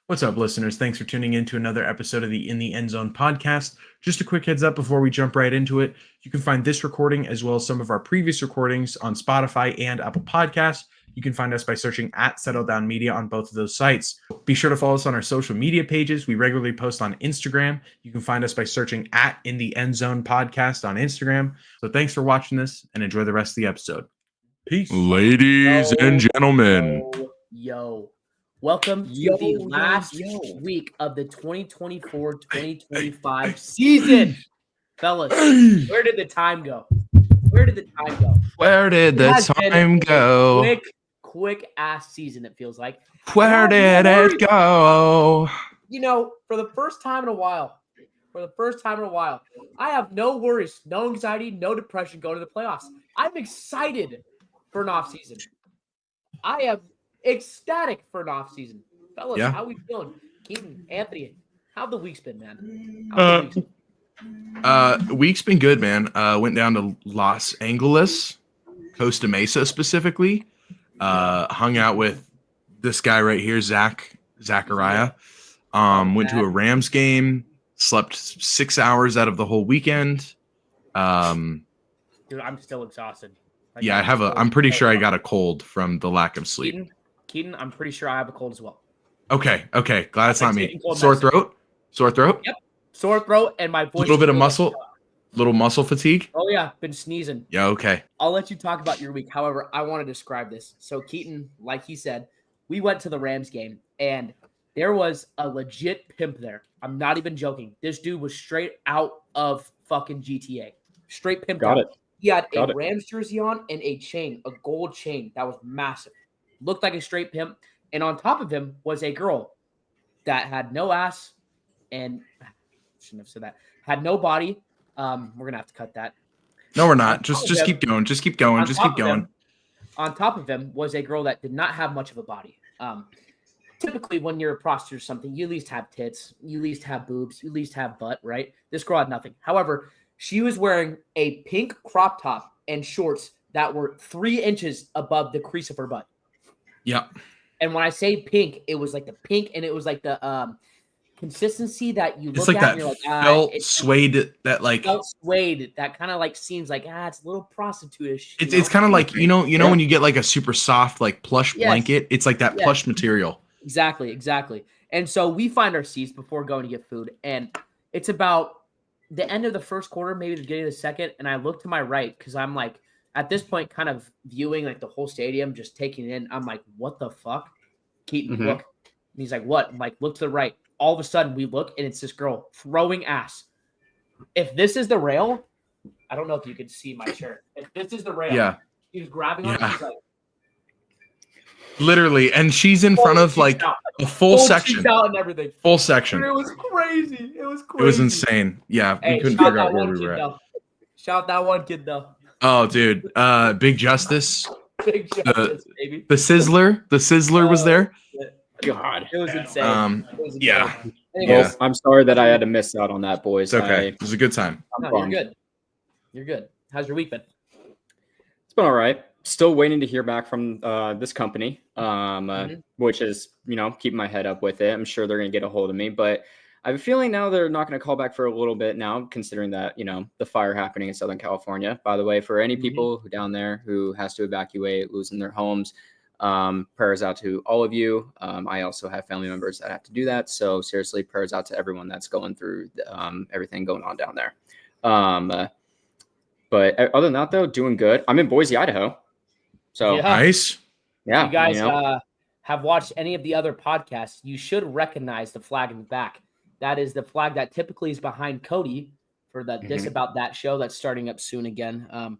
What's up, listeners? Thanks for tuning in to another episode of the In the Endzone podcast. Just a quick heads up before we jump right into it. You can find this recording as well as some of our previous recordings on Spotify and Apple Podcasts. You can find us by searching at Settle Down Media on both of those sites. Be sure to follow us on our social media pages. We regularly post on Instagram. You can find us by searching at In the Endzone podcast on Instagram. So thanks for watching this and enjoy the rest of the episode. Peace. Ladies and gentlemen. Yo. Welcome to the last week of the 2024-2025 season. Fellas, where did the time go? Where did the time go? Where did the time go? Quick ass season, it feels like. Where did it go? You know, for the first time in a while, I have no worries, no anxiety, no depression going to the playoffs. I'm excited for an off season. I am ecstatic for an off season. Fellas, how we feeling? Keaton, Anthony, how the week's been, man? Week's been good, man. Went down to Los Angeles, Costa Mesa specifically. Hung out with this guy right here, Zachariah. Went to a Rams game, slept 6 hours out of the whole weekend. Dude, I'm still exhausted. I'm pretty sure I got a cold from the lack of sleep. Keaton, I'm pretty sure I have a cold as well. Okay. Glad it's not me. Sore throat? Yep. Sore throat and my voice. A little bit of muscle fatigue? Oh, yeah. Been sneezing. Yeah, okay. I'll let you talk about your week. However, I want to describe this. So, Keaton, like he said, we went to the Rams game, and there was a legit pimp there. I'm not even joking. This dude was straight out of fucking GTA. Straight pimp. Got it. He had a Rams jersey on and a gold chain that was massive. Looked like a straight pimp. And on top of him was a girl that had no ass and shouldn't have said that. Had no body. We're gonna have to cut that. No, we're not. Just keep going. Just keep going. On top of him was a girl that did not have much of a body. Typically, when you're a prostitute or something, you at least have tits, you at least have boobs, you at least have butt, right? This girl had nothing. However, she was wearing a pink crop top and shorts that were 3 inches above the crease of her butt. Yep. And when I say pink, it was like the pink, and it was like the consistency that you look like at that and you're like, felt suede that like felt suede that kind of like seems like it's a little prostitute-ish. It's kind of like you know when you get like a super soft like plush blanket, it's like that plush material. Exactly. And so we find our seats before going to get food, and it's about the end of the first quarter, maybe the beginning of the second, and I look to my right because I'm like at this point kind of viewing like the whole stadium, just taking it in. I'm like, what the fuck? Keaton, look. And he's like, what? I'm like, look to the right. All of a sudden we look and it's this girl throwing ass. If this is the rail, I don't know if you can see my shirt. If this is the rail, she's grabbing on it. She's like, literally, and she's in front of like a full section. Out and everything. Full section. It was crazy. It was insane. Yeah, we couldn't figure out where we were at. Shout that one kid though. Oh, dude. Big Justice. Big Justice, baby. The Sizzler was there. God. It was insane. Yeah. Well, I'm sorry that I had to miss out on that, boys. It's okay. It was a good time. You're good. How's your week been? It's been all right. Still waiting to hear back from this company, which is, keeping my head up with it. I'm sure they're going to get a hold of me, but I have a feeling now they're not going to call back for a little bit now, considering that, the fire happening in Southern California. By the way, for any people who down there who has to evacuate, losing their homes, prayers out to all of you. I also have family members that have to do that. So seriously, prayers out to everyone that's going through everything going on down there. But other than that, though, doing good. I'm in Boise, Idaho. So nice. Yeah. If you guys have watched any of the other podcasts, you should recognize the flag in the back. That is the flag that typically is behind Cody for the This About That show that's starting up soon again.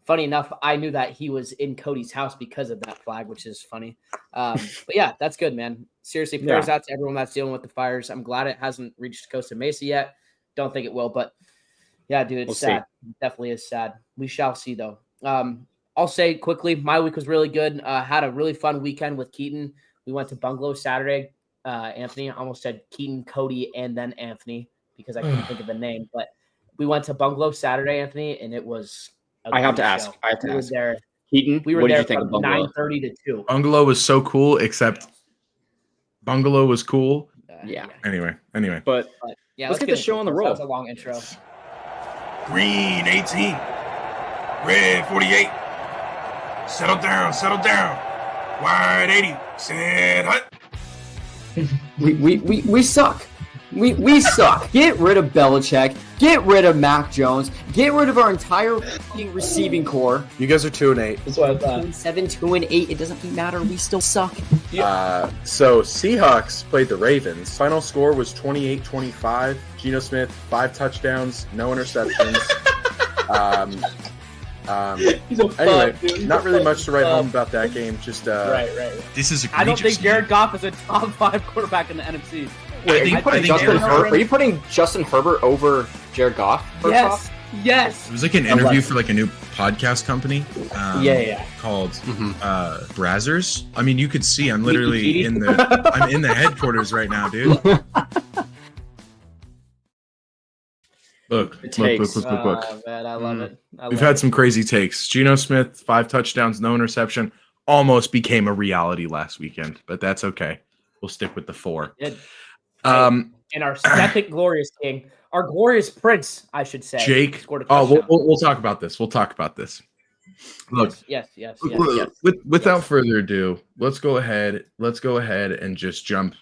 Funny enough, I knew that he was in Cody's house because of that flag, which is funny. But yeah, that's good, man. Seriously, prayers out to everyone that's dealing with the fires. I'm glad it hasn't reached Costa Mesa yet. Don't think it will, but yeah, dude, it's sad. It definitely is sad. We shall see, though. I'll say quickly, my week was really good. Had a really fun weekend with Keaton. We went to Bungalow Saturday. Anthony, I almost said Keaton, Cody, and then Anthony because I couldn't think of the name. But we went to Bungalow Saturday, Anthony, and it was I have to ask. There. Keaton, we were what there did you think from of Bungalow? 9:30 to 2. Bungalow was so cool, except Bungalow was cool. Yeah. Anyway. But Yeah, let's get the into show it. on the That roll. was a long intro. Green 18. Red 48. Settle down. Wide 80. Set hut. We suck. We suck. Get rid of Belichick. Get rid of Mac Jones. Get rid of our entire fucking receiving core. You guys are 2-8. That's what I thought. 2-7, 2-8. It doesn't matter. We still suck. So Seahawks played the Ravens. Final score was 28-25. Geno Smith, 5 touchdowns, no interceptions. Anyway, not really much to write home about that game. Just Right. This is I don't think egregious, Jared Goff is a top 5 quarterback in the NFC. Wait, I think are you putting Justin Herbert over Jared Goff? First off? Yes. It was like an interview for like a new podcast company. Yeah. Called Brazzers. I mean, you could see I'm literally in the headquarters right now, dude. Look. Oh, man, I love it. We've had some crazy takes. Geno Smith, 5 touchdowns, no interception. Almost became a reality last weekend, but that's okay. We'll stick with the 4. And our second glorious king, our glorious prince, I should say, Jake. scored a Oh, touchdown. we'll talk about this. Look, Yes. without further ado, let's go ahead and just jump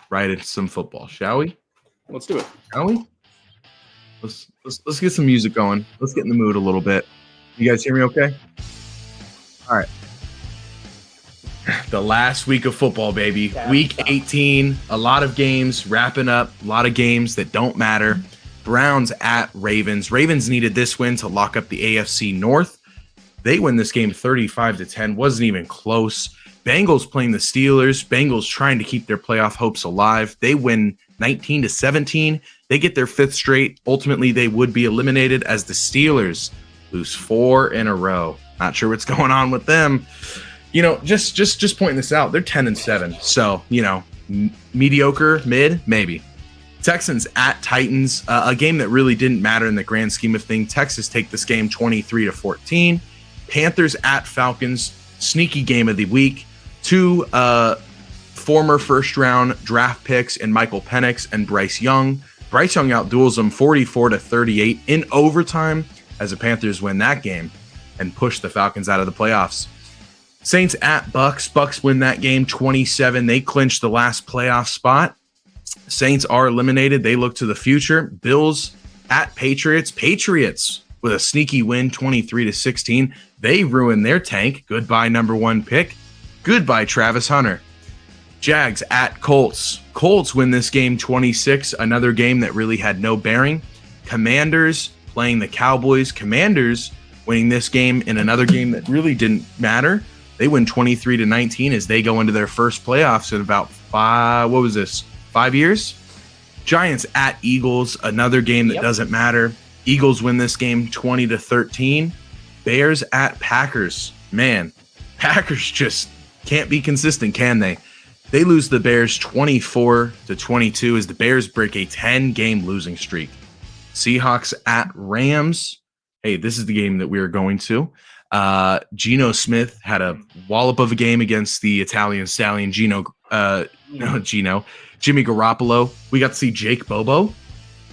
right into some football, shall we? Let's do it. Shall we? Let's get some music going. Let's get in the mood a little bit. You guys hear me okay? All right. The last week of football, baby. Yeah. Week 18. A lot of games wrapping up. A lot of games that don't matter. Browns at Ravens. Ravens needed this win to lock up the AFC North. They win this game 35-10. Wasn't even close. Bengals playing the Steelers. Bengals trying to keep their playoff hopes alive. They win 19-17. They get their 5th straight. Ultimately, they would be eliminated as the Steelers lose 4 in a row. Not sure what's going on with them. You know, just pointing this out, they're 10-7. So, you know, mediocre, mid, maybe. Texans at Titans, a game that really didn't matter in the grand scheme of things. Texas take this game 23-14. Panthers at Falcons, sneaky game of the week. 2 former first-round draft picks in Michael Penix and Bryce Young. Bryce Young outduels them 44-38 in overtime as the Panthers win that game and push the Falcons out of the playoffs. Saints at Bucks. Bucks win that game 27. They clinch the last playoff spot. Saints are eliminated. They look to the future. Bills at Patriots. Patriots with a sneaky win 23-16. They ruin their tank. Goodbye number 1 pick. Goodbye Travis Hunter. Jags at Colts. Colts win this game 26. Another game that really had no bearing. Commanders playing the Cowboys. Commanders winning this game in another game that really didn't matter. They win 23-19 as they go into their first playoffs in about 5 years. Giants at Eagles, another game that doesn't matter. Eagles win this game 20-13. Bears at Packers. Man, Packers just can't be consistent, can they? They lose the Bears 24-22 as the Bears break a 10-game losing streak. Seahawks at Rams. Hey, this is the game that we are going to. Geno Smith had a wallop of a game against the Italian stallion Jimmy Garoppolo. We got to see Jake Bobo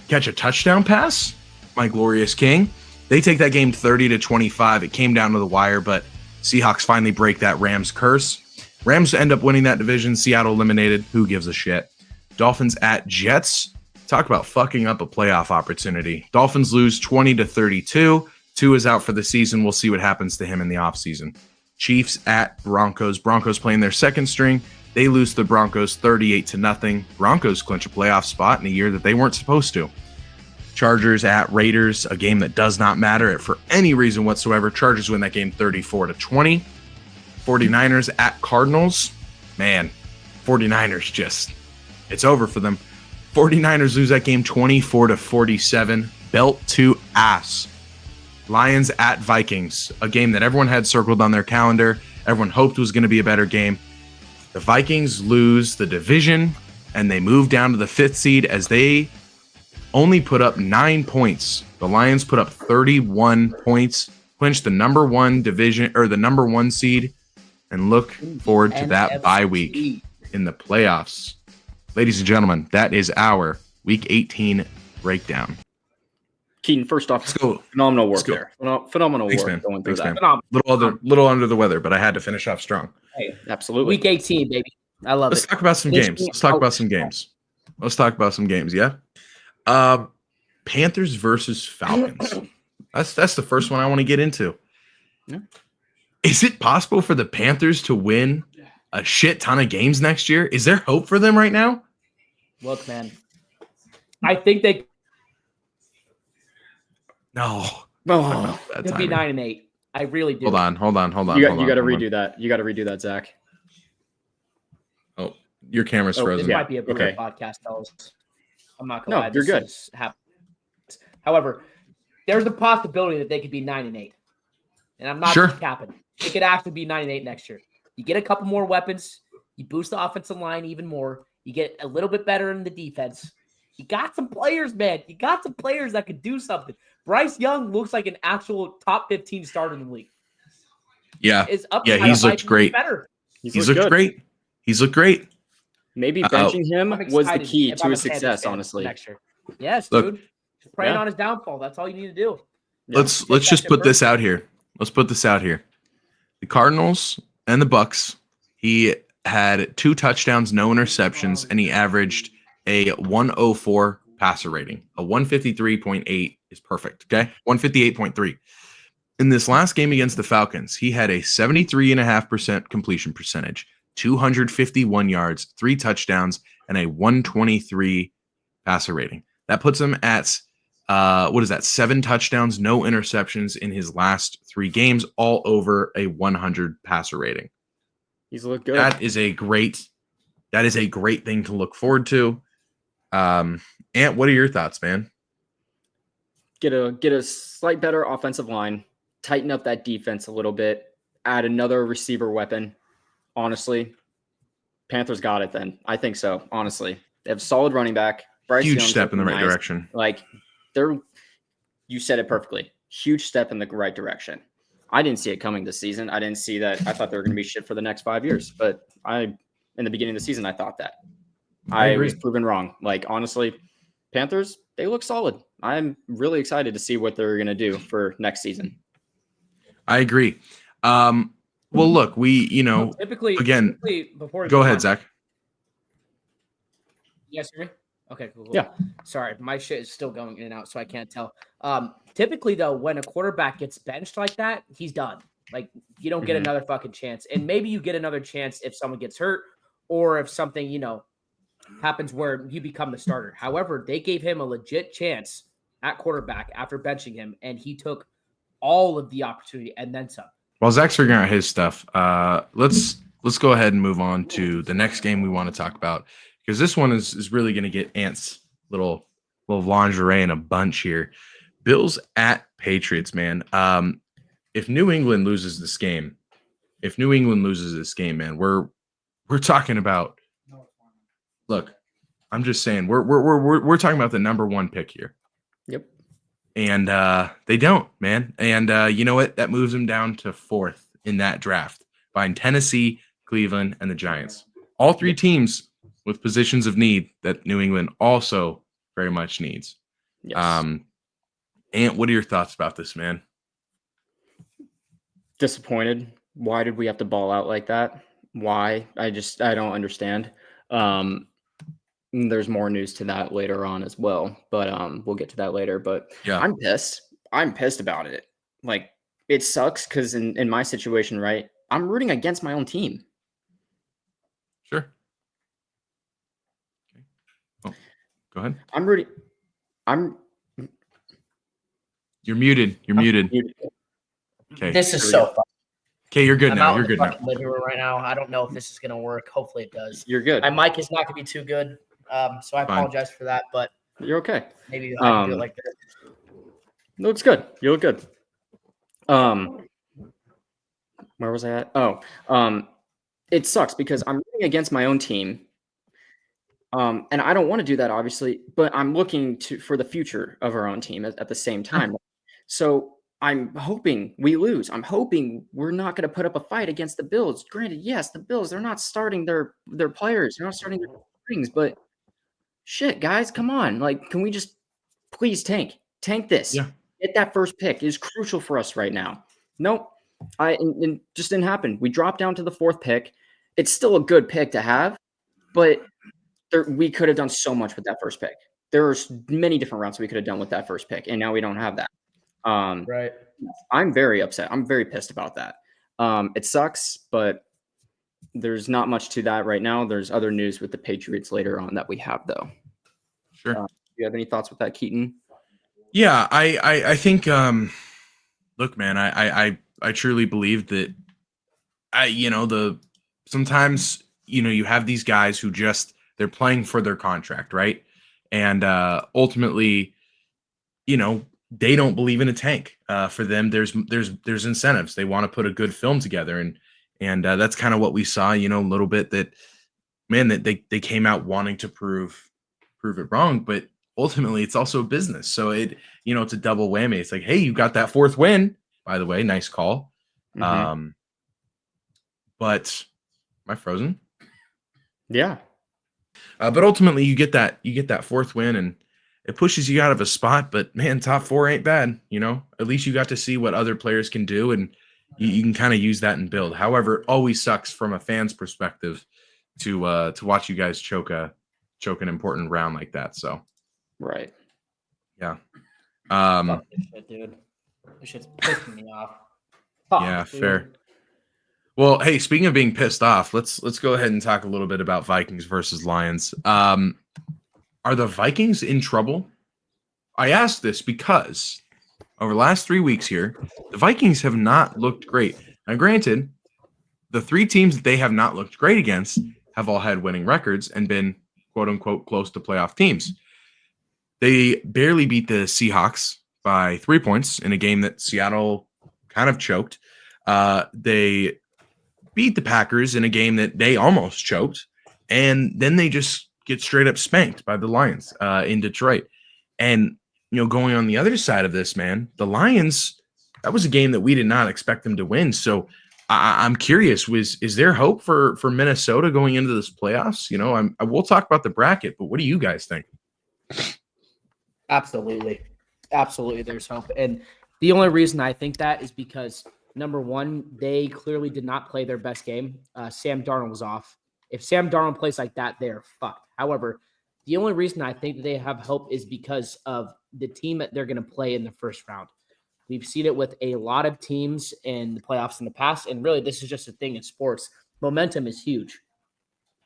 catch a touchdown pass. My glorious king. They take that game 30-25. It came down to the wire, but Seahawks finally break that Rams curse. Rams end up winning that division. Seattle eliminated. Who gives a shit? Dolphins at Jets. Talk about fucking up a playoff opportunity. Dolphins lose 20-32. 2 is out for the season. We'll see what happens to him in the offseason. Chiefs at Broncos. Broncos playing their second string. They lose the Broncos 38-0. Broncos clinch a playoff spot in a year that they weren't supposed to. Chargers at Raiders, a game that does not matter for any reason whatsoever. Chargers win that game 34-20. 49ers at Cardinals. Man, 49ers just, it's over for them. 49ers lose that game 24-47. Belt to ass. Lions at Vikings, a game that everyone had circled on their calendar. Everyone hoped was going to be a better game. The Vikings lose the division, and they move down to the 5th seed as they only put up 9 points. The Lions put up 31 points, clinched the number 1 division or the number 1 seed, and look forward to that bye week in the playoffs. Ladies and gentlemen, that is our Week 18 breakdown. Keaton, first off, Let's go. phenomenal Let's work go. there. Phenomenal Thanks, work man. going through Thanks, that. man. Phenomenal. Little under the weather, but I had to finish off strong. Hey, Absolutely. Week 18, baby. I love Let's it. talk about some Finishing games. Let's talk out about some strong. games. Let's talk about some games. Yeah. Panthers versus Falcons. That's the first one I want to get into. Yeah. Is it possible for the Panthers to win a shit ton of games next year? Is there hope for them right now? Look, man. I think they No. Oh, could be 9-8. I really do. Hold on. you got to redo that. You got to redo that, Zach. Oh, your camera's Oh, frozen. This might be a brutal Okay. podcast, fellas. I'm not No, gonna lie. you're good. This happens. However, there's a possibility that they could be 9-8. And I'm not Sure. just capping. It could actually be 9-8 next year. You get a couple more weapons, you boost the offensive line even more, you get a little bit better in the defense. You got some players, man. You got some players that could do something. Bryce Young looks like an actual top 15 starter in the league. Yeah. Is up. Yeah, he's looked might be great. Better. He's looked great. He's looked great. Maybe benching him I'm was the excited key if to I'm his a Panthers success, fan honestly. Next year. Yes, Look. dude. Just praying Yeah. on his downfall. That's all you need to do. Yeah. Let's just put this out here. Let's put this out here. The Cardinals and the Bucks, he had 2 touchdowns, no interceptions, and he averaged a 104 passer rating. A 153.8 is perfect. Okay. 158.3. In this last game against the Falcons, he had a 73.5% completion percentage, 251 yards, 3 touchdowns, and a 123 passer rating. That puts him at 7 touchdowns, no interceptions in his last 3 games, all over a 100 passer rating. He's looked good. That is a great thing to look forward to. Ant, what are your thoughts, man? Get a slight better offensive line, tighten up that defense a little bit, add another receiver weapon. Honestly, Panthers got it then. I think so, honestly. They have a solid running back. Bryce Huge Young's step in the looking right nice. direction. Like, you said it perfectly. Huge step in the right direction. I didn't see it coming this season. I didn't see that. I thought they were going to be shit for the next 5 years. But in the beginning of the season, I thought that. I I agree. was proven wrong. Like, honestly, Panthers, they look solid. I'm really excited to see what they're going to do for next season. I agree. Well, look, Typically, before we go move ahead, on- Zach. You guys hear me? Okay, cool. Yeah. Sorry, my shit is still going in and out, so I can't tell. Typically, though, when a quarterback gets benched like that, he's done. Like, you don't get Mhm. another fucking chance. And maybe you get another chance if someone gets hurt or if something, happens where you become the starter. However, they gave him a legit chance at quarterback after benching him, and he took all of the opportunity and then some. While Zach's figuring out his stuff, let's go ahead and move on to the next game we want to talk about, because this one is really going to get Ant's little lingerie in a bunch here. Bills at Patriots, man. If New England loses this game, man, we're talking about. Look, I'm just saying we're talking about the number 1 pick here. Yep. And they don't, man. And you know what? That moves them down to 4th in that draft, behind Tennessee, Cleveland, and the Giants. All 3 teams with positions of need that New England also very much needs. Yes. Ant, what are your thoughts about this, man? Disappointed. Why did we have to ball out like that? Why? I don't understand. There's more news to that later on as well, but we'll get to that later. But Yeah. I'm pissed. I'm pissed about it. Like, it sucks because in my situation, right, I'm rooting against my own team. Sure. Okay. Oh, go ahead. You're muted. Okay. This is so fun. Okay, you're good I'm now. out You're in the good now. fucking living room right now. I don't know if this is going to work. Hopefully it does. You're good. My mic is not going to be too good, so I Fine. apologize for that, but You're okay. maybe I can do it like this. No, it's good. You look good. Where was I at? Oh, it sucks because I'm rooting against my own team. And I don't want to do that, obviously, but I'm looking for the future of our own team at the same time. So I'm hoping we lose. I'm hoping we're not going to put up a fight against the Bills. Granted, yes, the Bills, they're not starting their players. They're not starting their strings, but shit, guys, come on. Like, can we just please tank this? Yeah. Get that first pick is crucial for us right now. Nope. It just didn't happen. We dropped down to the 4th pick. It's still a good pick to have, but we could have done so much with that first pick. There's many different routes we could have done with that first pick, and now we don't have that. Right. I'm very upset. I'm very pissed about that. It sucks, but there's not much to that right now. There's other news with the Patriots later on that we have, though. Sure. Do you have any thoughts with that, Keaton? Yeah, I think look, man, I truly believe that sometimes you have these guys who just they're playing for their contract, right? And ultimately, they don't believe in a tank. For them, there's incentives. They want to put a good film together, and that's kind of what we saw, a little bit that they came out wanting to prove it wrong, but ultimately it's also a business. So it's a double whammy. It's like, hey, you got that 4th win, by the way, nice call. Mhm. But am I frozen? Yeah. But ultimately you get that 4th win and it pushes you out of a spot, but man, top 4 ain't bad. At least you got to see what other players can do and you can kind of use that and build. However, it always sucks from a fan's perspective to watch you guys choke an important round like that. So Right. yeah. Fuck this shit, dude. This shit's pissing me off. Fuck, Yeah, dude. fair. Well, hey, speaking of being pissed off, let's go ahead and talk a little bit about Vikings versus Lions. Are the Vikings in trouble? I ask this because over the last 3 weeks here, the Vikings have not looked great. Now, granted, the 3 teams that they have not looked great against have all had winning records and been quote unquote close to playoff teams. They barely beat the Seahawks by 3 points in a game that Seattle kind of choked. They beat the Packers in a game that they almost choked, and then they just get straight up spanked by the Lions in Detroit. And going on the other side of this, man, the Lions, that was a game that we did not expect them to win. So I'm curious, is there hope for Minnesota going into this playoffs? We'll talk about the bracket, but what do you guys think? Absolutely. There's hope. And the only reason I think that is because, number one, they clearly did not play their best game. Sam Darnold was off. If Sam Darnold plays like that, they're fucked. However, the only reason I think that they have hope is because of the team that they're going to play in the first round. We've seen it with a lot of teams in the playoffs in the past, and really this is just a thing in sports. Momentum is huge.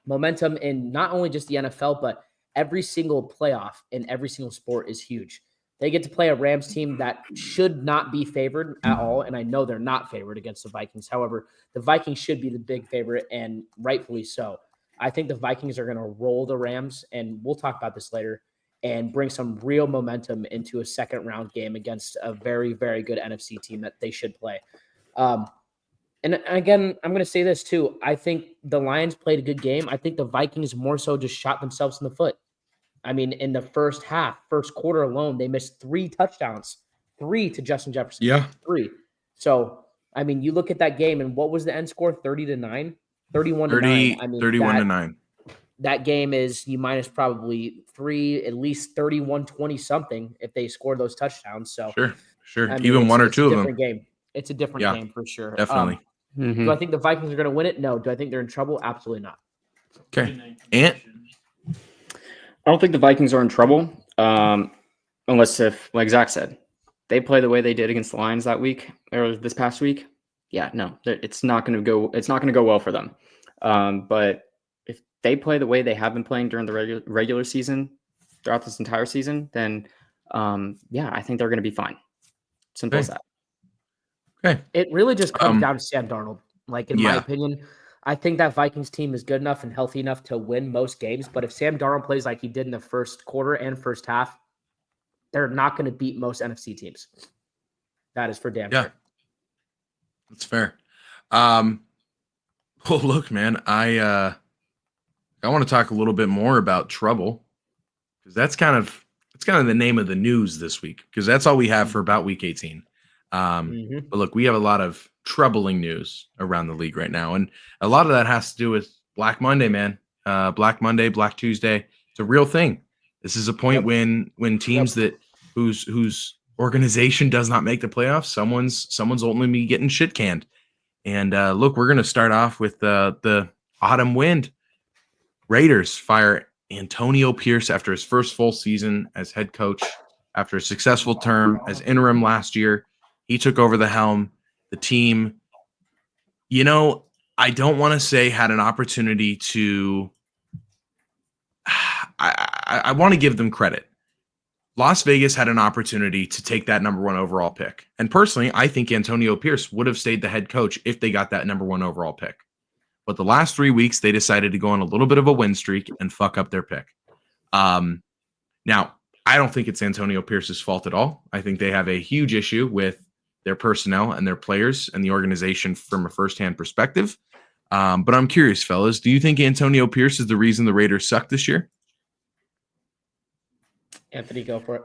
Momentum in not only just the NFL, but every single playoff in every single sport is huge. They get to play a Rams team that should not be favored at all, and I know they're not favored against the Vikings. However, the Vikings should be the big favorite, and rightfully so. I think the Vikings are going to roll the Rams, and we'll talk about this later, and bring some real momentum into a second-round game against a very, very good NFC team that they should play. And again, I'm going to say this too. I think the Lions played a good game. I think the Vikings more so just shot themselves in the foot. I mean, in the first quarter alone, they missed 3 touchdowns, 3 to Justin Jefferson. Yeah. 3. So, I mean, you look at that game and what was the end score? 30-9, 31-9. 30, I mean, 31-9. That game is you minus probably 3, at least 31-20 something if they score those touchdowns. So Sure. I mean, Even one or it's two a of them. different game. It's a different game for sure. Definitely. Do I think the Vikings are going to win it? No. Do I think they're in trouble? Absolutely not. Okay. Ant? I don't think the Vikings are in trouble, unless if, like Zach said, they play the way they did against the Lions that week or this past week. Yeah, no, it's not going to go. It's not going to go well for them. But if they play the way they have been playing during the regular season, throughout this entire season, then yeah, I think they're going to be fine. Simple as that. Okay. It really just comes down to Sam Darnold. Like, in my Yeah. opinion, I think that Vikings team is good enough and healthy enough to win most games. But if Sam Darnold plays like he did in the first quarter and first half, they're not going to beat most NFC teams. That is for damn sure. That's fair. Well, look, man, I want to talk a little bit more about trouble because that's kind of the name of the news this week because that's all we have for about week 18. But look, we have a lot of troubling news around the league right now, and a lot of that has to do with Black Monday, man. Black Monday, Black Tuesday. It's a real thing. This is a point when teams that whose organization does not make the playoffs, someone's ultimately getting shit canned. And look, we're gonna start off with the autumn wind. Raiders fire Antonio Pierce after his first full season as head coach. After a successful term as interim last year, he took over the helm. The team, I don't want to say had an opportunity to. I want to give them credit. Las Vegas had an opportunity to take that number 1 overall pick. And personally, I think Antonio Pierce would have stayed the head coach if they got that number 1 overall pick. But the last 3 weeks, they decided to go on a little bit of a win streak and fuck up their pick. Now, I don't think it's Antonio Pierce's fault at all. I think they have a huge issue with their personnel and their players and the organization from a firsthand perspective. But I'm curious, fellas, do you think Antonio Pierce is the reason the Raiders suck this year? Anthony, go for it.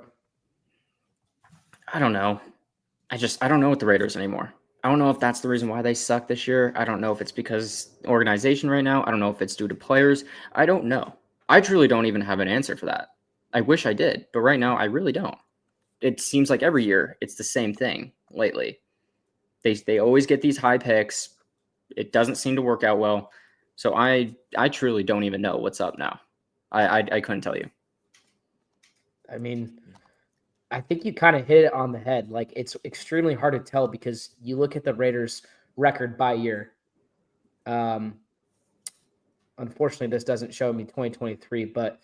I don't know. I don't know with the Raiders anymore. I don't know if that's the reason why they suck this year. I don't know if it's because organization right now. I don't know if it's due to players. I don't know. I truly don't even have an answer for that. I wish I did, but right now I really don't. It seems like every year it's the same thing lately. They always get these high picks. It doesn't seem to work out well. So I truly don't even know what's up now. I couldn't tell you. I mean, I think you kind of hit it on the head. Like, it's extremely hard to tell because you look at the Raiders' record by year. Unfortunately, this doesn't show me 2023, but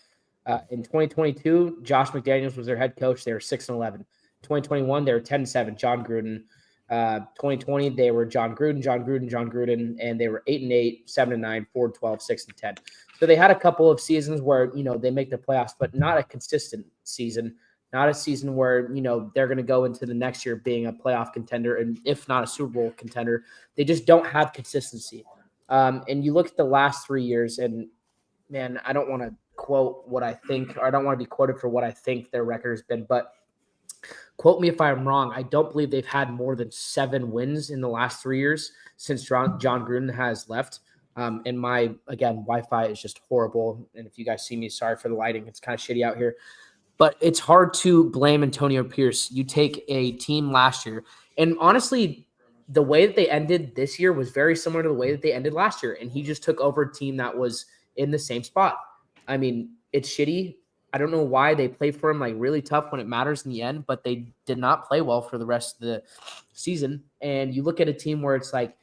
in 2022, Josh McDaniels was their head coach. They were 6-11. 2021, they were 10-7. John Gruden. 2020, they were John Gruden, and they were 8-8, 7-9, 4-12, 6-10. So they had a couple of seasons where they make the playoffs, but not a consistent season. Not a season where, they're going to go into the next year being a playoff contender and if not a Super Bowl contender. They just don't have consistency. And you look at the last 3 years and, man, I don't want to quote what I think, or I don't want to be quoted for what I think their record has been, but quote me if I'm wrong. I don't believe they've had more than 7 wins in the last 3 years since John Gruden has left. And my, again, Wi-Fi is just horrible. And if you guys see me, sorry for the lighting. It's kind of shitty out here. But it's hard to blame Antonio Pierce. You take a team last year, and honestly, the way that they ended this year was very similar to the way that they ended last year. And he just took over a team that was in the same spot. I mean, it's shitty. I don't know why they play for him like really tough when it matters in the end, but they did not play well for the rest of the season. And you look at a team where it's like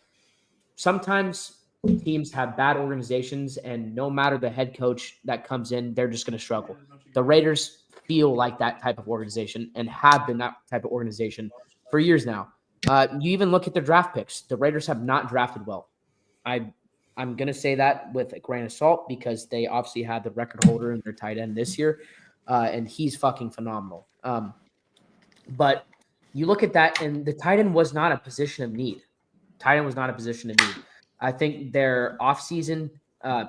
sometimes teams have bad organizations, and no matter the head coach that comes in, they're just going to struggle. The Raiders feel like that type of organization and have been that type of organization for years now. You even look at their draft picks. The Raiders have not drafted well. I'm going to say that with a grain of salt because they obviously had the record holder in their tight end this year, and he's fucking phenomenal. But you look at that, and the tight end was not a position of need. I think their offseason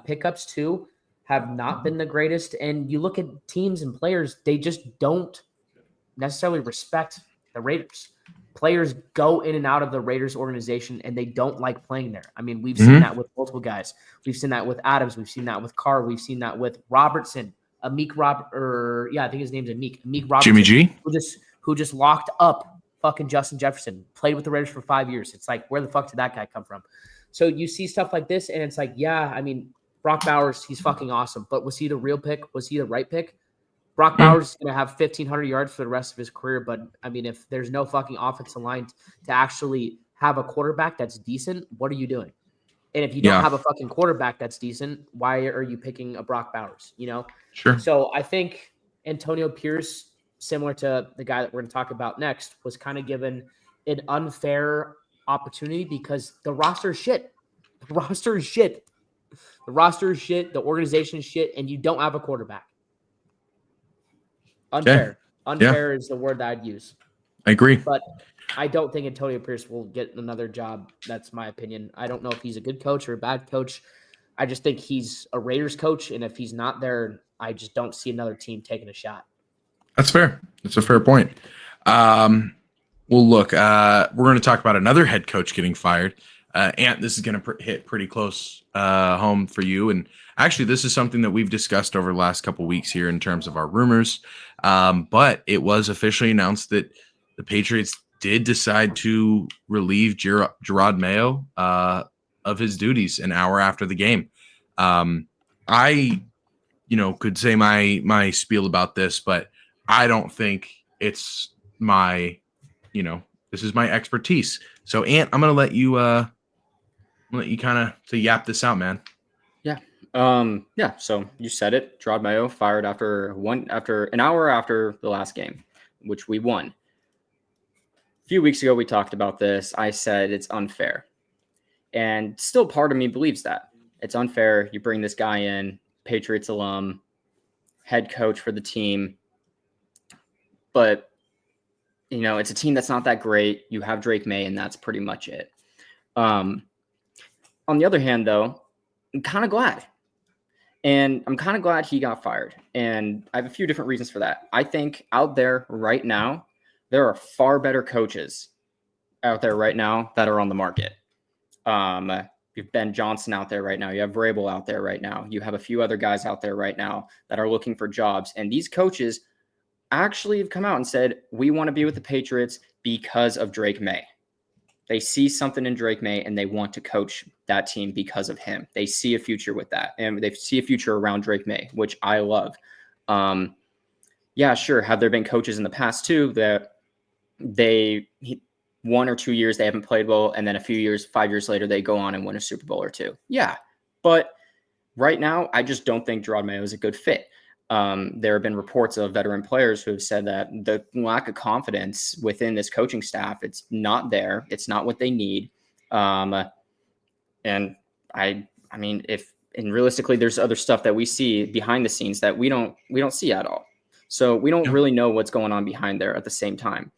pickups, too, have not been the greatest. And you look at teams and players, they just don't necessarily respect the Raiders. Players go in and out of the Raiders organization, and they don't like playing there. I mean, we've seen that with multiple guys. We've seen that with Adams. We've seen that with Carr. We've seen that with Robertson, I think his name's Amik Robertson. Jimmy G? Who just locked up fucking Justin Jefferson, played with the Raiders for 5 years. It's like, where the fuck did that guy come from? So you see stuff like this, and it's like, yeah, I mean, Brock Bowers, he's fucking awesome. But was he the real pick? Was he the right pick? Brock Bowers is going to have 1,500 yards for the rest of his career. But, I mean, if there's no fucking offensive line to actually have a quarterback that's decent, what are you doing? And if you don't have a fucking quarterback that's decent, why are you picking a Brock Bowers, Sure. So I think Antonio Pierce, similar to the guy that we're going to talk about next, was kind of given an unfair opportunity because the roster is shit. The roster is shit. The organization is shit, and you don't have a quarterback. Unfair. Unfair is the word that I'd use. I agree. But I don't think Antonio Pierce will get another job. That's my opinion. I don't know if he's a good coach or a bad coach. I just think he's a Raiders coach, and if he's not there, I just don't see another team taking a shot. That's fair. That's a fair point. Well, look, we're going to talk about another head coach getting fired. Ant, this is going to hit pretty close home for you. And actually, this is something that we've discussed over the last couple weeks here in terms of our rumors. But it was officially announced that the Patriots did decide to relieve Gerard Mayo of his duties an hour after the game. I, could say my spiel about this, but I don't think it's my this is my expertise. So, Ant, I'm gonna let you kind of to yap this out, man. Yeah. So you said it. Gerard Mayo fired after an hour after the last game, which we won. A few weeks ago, we talked about this. I said it's unfair, and still part of me believes that it's unfair. You bring this guy in, Patriots alum, head coach for the team, but it's a team that's not that great. You have Drake May, and that's pretty much it. On the other hand, though, I'm kind of glad. And I'm kind of glad he got fired. And I have a few different reasons for that. I think out there right now, there are far better coaches out there right now that are on the market. You have Ben Johnson out there right now. You have Vrabel out there right now. You have a few other guys out there right now that are looking for jobs. And these coaches actually have come out and said, we want to be with the Patriots because of Drake May. They see something in Drake May and they want to coach that team because of him. They see a future with that, and they see a future around Drake May, which I love. Yeah, sure. Have there been coaches in the past too that 1 or 2 years they haven't played well, and then a few years, 5 years later, they go on and win a Super Bowl or two? Yeah, but right now, I just don't think Gerard Mayo is a good fit. There have been reports of veteran players who have said that the lack of confidence within this coaching staff, it's not there. It's not what they need. And realistically, there's other stuff that we see behind the scenes that we don't see at all. So we don't really know what's going on behind there at the same time.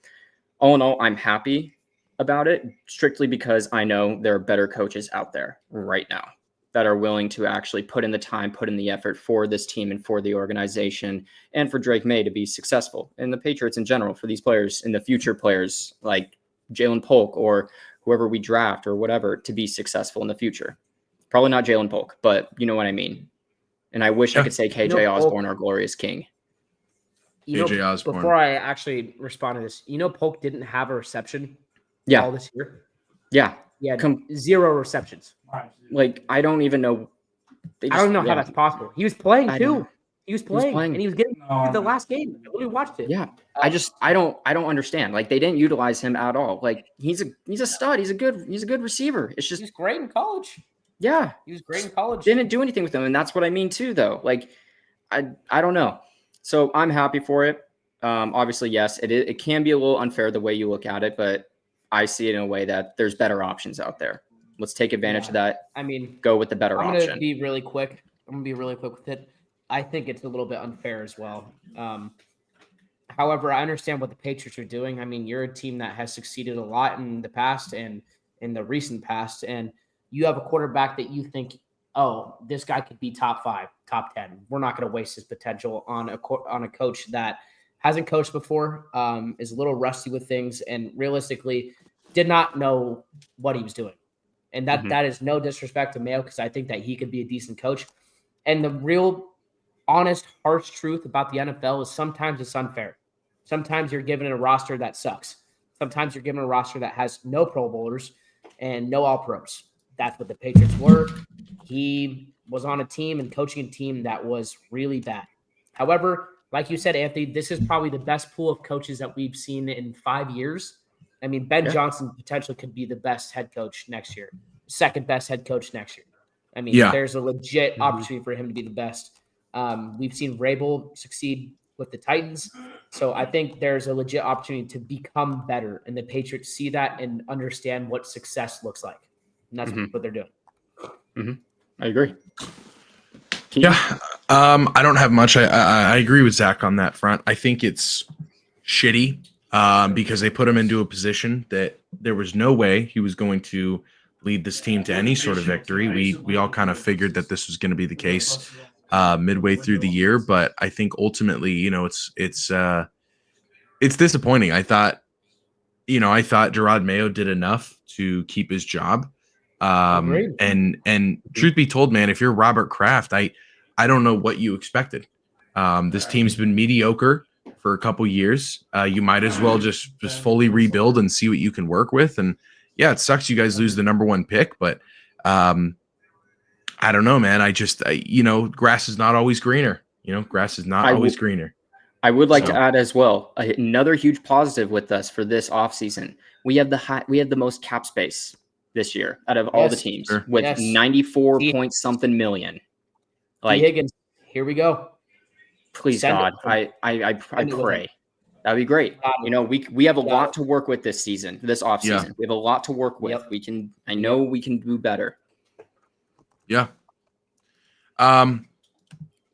All in all, I'm happy about it strictly because I know there are better coaches out there right now that are willing to actually put in the time, put in the effort for this team and for the organization and for Drake May to be successful, and the Patriots in general, for these players and the future players like Jalen Polk or whoever we draft or whatever to be successful in the future. Probably not Jalen Polk, but you know what I mean. And I wish I could say KJ Osborne, our glorious king. KJ Osborne. Before I actually respond to this, Polk didn't have a reception all this year. Yeah. Yeah, 0 receptions. Like, I don't even know. I don't know how that's possible. He was playing too. He was playing, and he was getting the last game. I literally watched it. Yeah, I don't understand. Like, they didn't utilize him at all. Like, he's a stud. He's a good receiver. It's just he's great in college. Yeah, he was great in college. Didn't do anything with him, and that's what I mean too. Though, like, I don't know. So I'm happy for it. Obviously, yes, it can be a little unfair the way you look at it, but I see it in a way that there's better options out there. Let's take advantage of that. I mean, go with the better option. I'm going to be really quick. With it. I think it's a little bit unfair as well. However, I understand what the Patriots are doing. I mean, you're a team that has succeeded a lot in the past and in the recent past, and you have a quarterback that you think, oh, this guy could be top 5, top 10. We're not going to waste his potential on a coach that hasn't coached before, is a little rusty with things, and realistically did not know what he was doing. And that is no disrespect to Mayo, because I think that he could be a decent coach. And the real, honest, harsh truth about the NFL is sometimes it's unfair. Sometimes you're given a roster that sucks. Sometimes you're given a roster that has no Pro Bowlers and no All-Pros. That's what the Patriots were. He was on a team and coaching a team that was really bad. However, like you said, Anthony, this is probably the best pool of coaches that we've seen in 5 years. I mean, Ben Johnson potentially could be the best head coach next year, second best head coach next year. I mean, there's a legit opportunity for him to be the best. We've seen Vrabel succeed with the Titans. So I think there's a legit opportunity to become better, and the Patriots see that and understand what success looks like. And that's what they're doing. I agree. Yeah. I don't have much. I agree with Zach on that front. I think it's shitty because they put him into a position that there was no way he was going to lead this team to any sort of victory. We all kind of figured that this was going to be the case midway through the year, but I think ultimately, it's disappointing. I thought, I thought Gerard Mayo did enough to keep his job. Agreed. And truth be told, man, if you're Robert Kraft, I don't know what you expected. This team's been mediocre for a couple years. You might as well just fully rebuild and see what you can work with. And yeah, it sucks you guys lose the number 1 pick, but I don't know, man. Grass is not always greener. Grass is not always greener. I would like to add as well, another huge positive with us for this offseason. We have the most cap space this year out of all the teams with 94 point something million. Like Higgins, here we go. Please God, I pray. That'd be great. We have a lot to work with this offseason. Yeah. We have a lot to work with. Yep. I know we can do better. Yeah.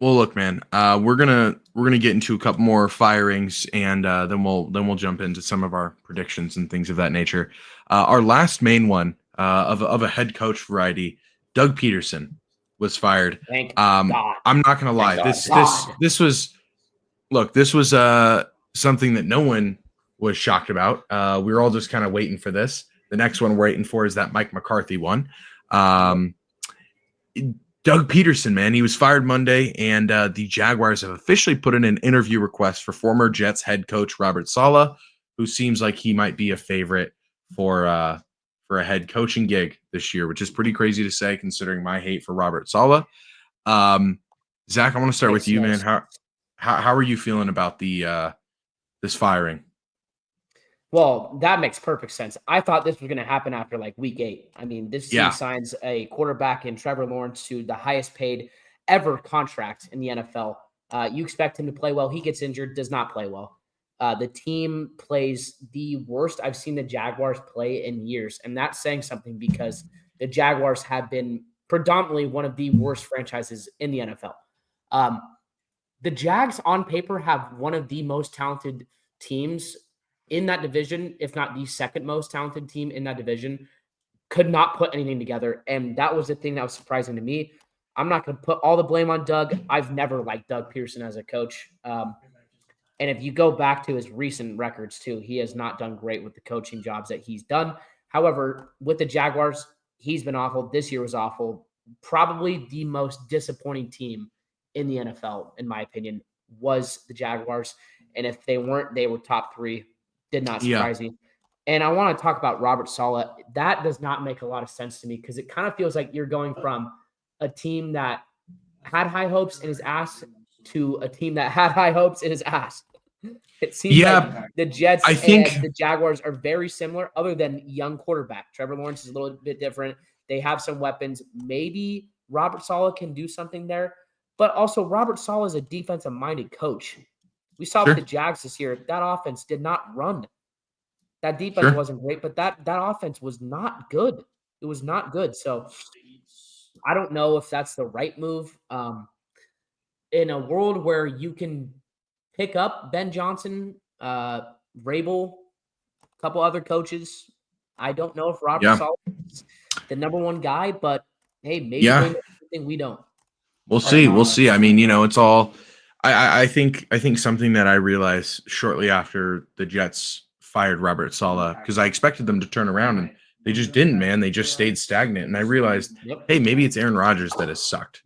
Well, look, man, we're gonna get into a couple more firings, and then we'll jump into some of our predictions and things of that nature. Our last main one of a head coach variety, Doug Peterson was fired. Thank God. I'm not gonna lie. This was something that no one was shocked about. We were all just kind of waiting for this. The next one we're waiting for is that Mike McCarthy one. Doug Peterson, man, he was fired Monday, and the Jaguars have officially put in an interview request for former Jets head coach Robert Saleh, who seems like he might be a favorite for a head coaching gig this year, which is pretty crazy to say considering my hate for Robert Saleh. Zach, I want to start with you, man. How are you feeling about this firing? Well, that makes perfect sense. I thought this was going to happen after like week 8. I mean, this team signs a quarterback in Trevor Lawrence to the highest paid ever contract in the NFL. You expect him to play well. He gets injured, does not play well. The team plays the worst I've seen the Jaguars play in years. And that's saying something because the Jaguars have been predominantly one of the worst franchises in the NFL. The Jags on paper have one of the most talented teams in that division, if not the second most talented team in that division. Could not put anything together. And that was the thing that was surprising to me. I'm not going to put all the blame on Doug. I've never liked Doug Pearson as a coach. And if you go back to his recent records too, he has not done great with the coaching jobs that he's done. However, with the Jaguars, he's been awful. This year was awful. Probably the most disappointing team in the NFL, in my opinion, was the Jaguars. And if they weren't, they were top 3. Did not surprise me. And I want to talk about Robert Saleh. That does not make a lot of sense to me because it kind of feels like you're going from a team that had high hopes in his ass to a team that had high hopes in his ass. It seems like the Jets and the Jaguars are very similar other than young quarterback. Trevor Lawrence is a little bit different. They have some weapons. Maybe Robert Saleh can do something there. But also Robert Saleh is a defensive-minded coach. We saw with the Jags this year, that offense did not run. That defense wasn't great, but that offense was not good. It was not good. So I don't know if that's the right move. In a world where you can pick up Ben Johnson, Vrabel, a couple other coaches, I don't know if Robert Saleh is the number 1 guy, but hey, maybe they know something we don't. We'll see. We'll see. I mean, it's all – I think something that I realized shortly after the Jets fired Robert Saleh, because I expected them to turn around and they just didn't, man. They just stayed stagnant. And I realized, hey, maybe it's Aaron Rodgers that has sucked.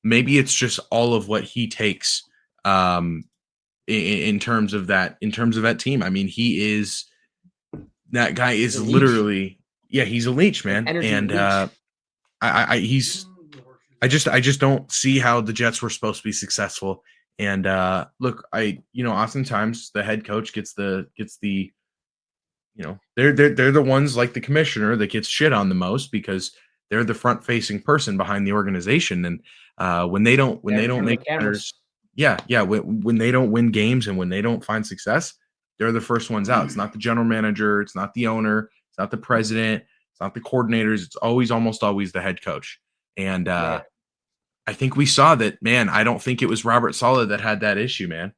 Maybe it's just all of what he takes in terms of that team. I mean, that guy is literally, he's a leech, man. And I just don't see how the Jets were supposed to be successful. And look, oftentimes the head coach gets the they're the ones like the commissioner that gets shit on the most because they're the front facing person behind the organization. And when they don't make matters, when they don't win games and when they don't find success, they're the first ones out. It's not the general manager, it's not the owner, it's not the president, it's not the coordinators. It's almost always the head coach. And I think we saw that, man. I don't think it was Robert Saleh that had that issue, man.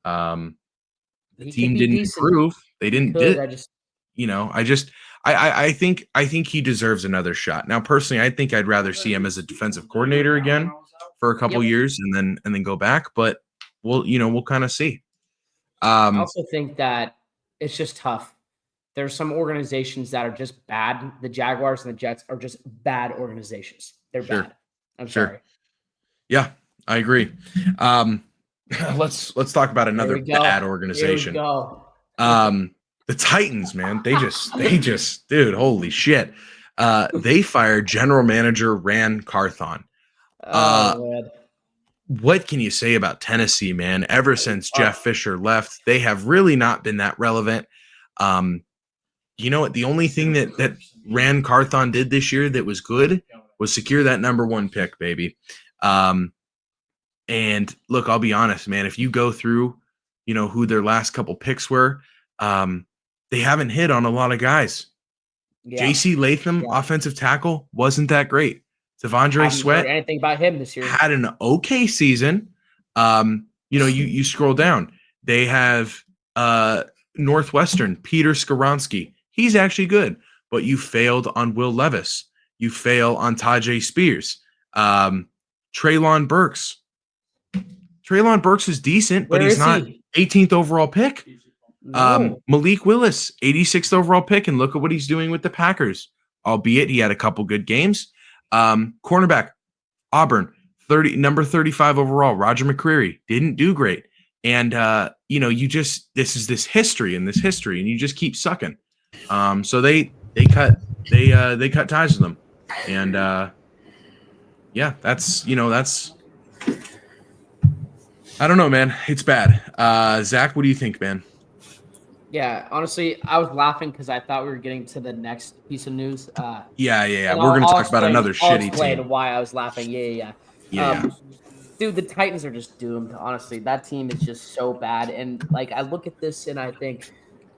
The team didn't improve. They didn't. I think he deserves another shot. Now, personally, I think I'd rather see him as a defensive coordinator again for a couple years and then go back. But we'll kind of see. I also think that it's just tough. There's some organizations that are just bad. The Jaguars and the Jets are just bad organizations. They're Sure. bad. I'm Sure. sorry. Yeah, I agree. Let's talk about Here another we go. bad Here we organization. go. The Titans, man, they just, dude, holy shit. They fired general manager Ran Carthon. Man. What can you say about Tennessee, man? Ever since Jeff Fisher left, they have really not been that relevant. You know what? The only thing that Ran Carthon did this year that was good was secure that number 1 pick, baby. And look, I'll be honest, man. If you go through, who their last couple picks were, they haven't hit on a lot of guys. Yeah. J.C. Latham, offensive tackle, wasn't that great. T'Vondre Haven't Sweat heard anything about him this year. had an okay season. You scroll down. They have Northwestern, Peter Skoronsky. He's actually good, but you failed on Will Levis. You fail on Tajay Spears. Treylon Burks. Treylon Burks is decent, but he's not 18th overall pick. No. Malik Willis, 86th overall pick, and look at what he's doing with the Packers. Albeit he had a couple good games. Cornerback, Auburn, number 35 overall. Roger McCreary didn't do great, and this is this history, and you just keep sucking. So they cut ties with them, and that's I don't know, man. It's bad. Zach, what do you think, man? Yeah, honestly, I was laughing because I thought we were getting to the next piece of news. Yeah. We're going to talk about another shitty team. Why I was laughing. Yeah. Dude, the Titans are just doomed. Honestly, that team is just so bad. And I look at this and I think,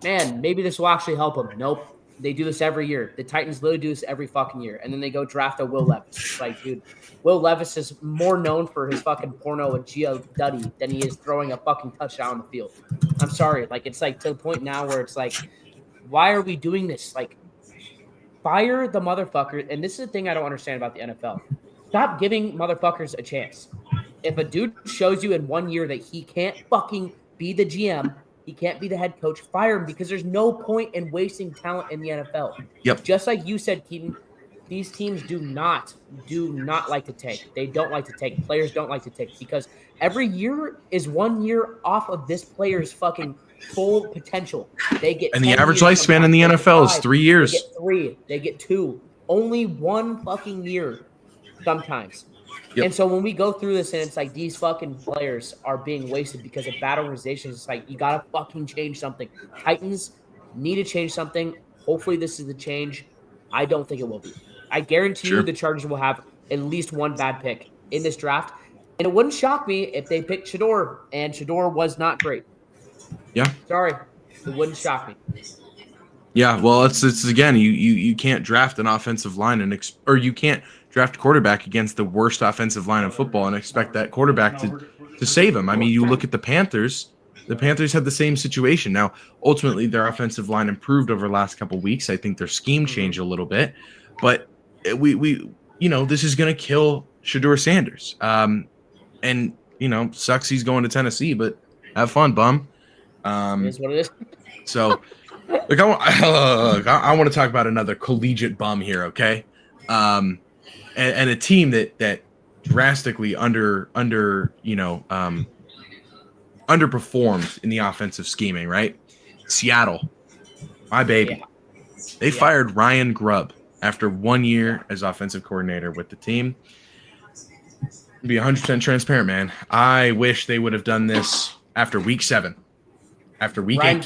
man, maybe this will actually help them. Nope. They do this every year. The Titans literally do this every fucking year. And then they go draft a Will Levis. It's dude, Will Levis is more known for his fucking porno with Gio Duddy than he is throwing a fucking touchdown on the field. I'm sorry. It's to the point now where it's why are we doing this? Fire the motherfucker. And this is the thing I don't understand about the NFL. Stop giving motherfuckers a chance. If a dude shows you in 1 year that he can't fucking be the GM, he can't be the head coach, fire him, because there's no point in wasting talent in the NFL. Yep. Just like you said, Keaton, these teams do not like to tank. They don't like to tank. Players don't like to tank because every year is 1 year off of this player's fucking full potential. They get and the average lifespan in the NFL is 3 years. They get 3. They get 2. Only 1 fucking year sometimes. Yep. And so when we go through this and it's these fucking players are being wasted because of bad organizations, it's you got to fucking change something. Titans need to change something. Hopefully this is the change. I don't think it will be. I guarantee you the Chargers will have at least 1 bad pick in this draft. And it wouldn't shock me if they picked Shador, and Shador was not great. Yeah. Sorry. It wouldn't shock me. Yeah, well, it's again, you can't draft an offensive line or you can't draft a quarterback against the worst offensive line of football and expect that quarterback to save him. I mean, you look at the Panthers. The Panthers had the same situation. Now, ultimately, their offensive line improved over the last couple of weeks. I think their scheme changed a little bit, but we this is going to kill Shador Sanders. And sucks he's going to Tennessee, but have fun, bum. It is what it is. So, look, I want to talk about another collegiate bum here, okay? And a team that drastically underperformed in the offensive scheming, right? Seattle, my baby. Yeah. They fired Ryan Grubb after 1 year as offensive coordinator with the team. To be 100% transparent, man, I wish they would have done this after week 7. After week 8.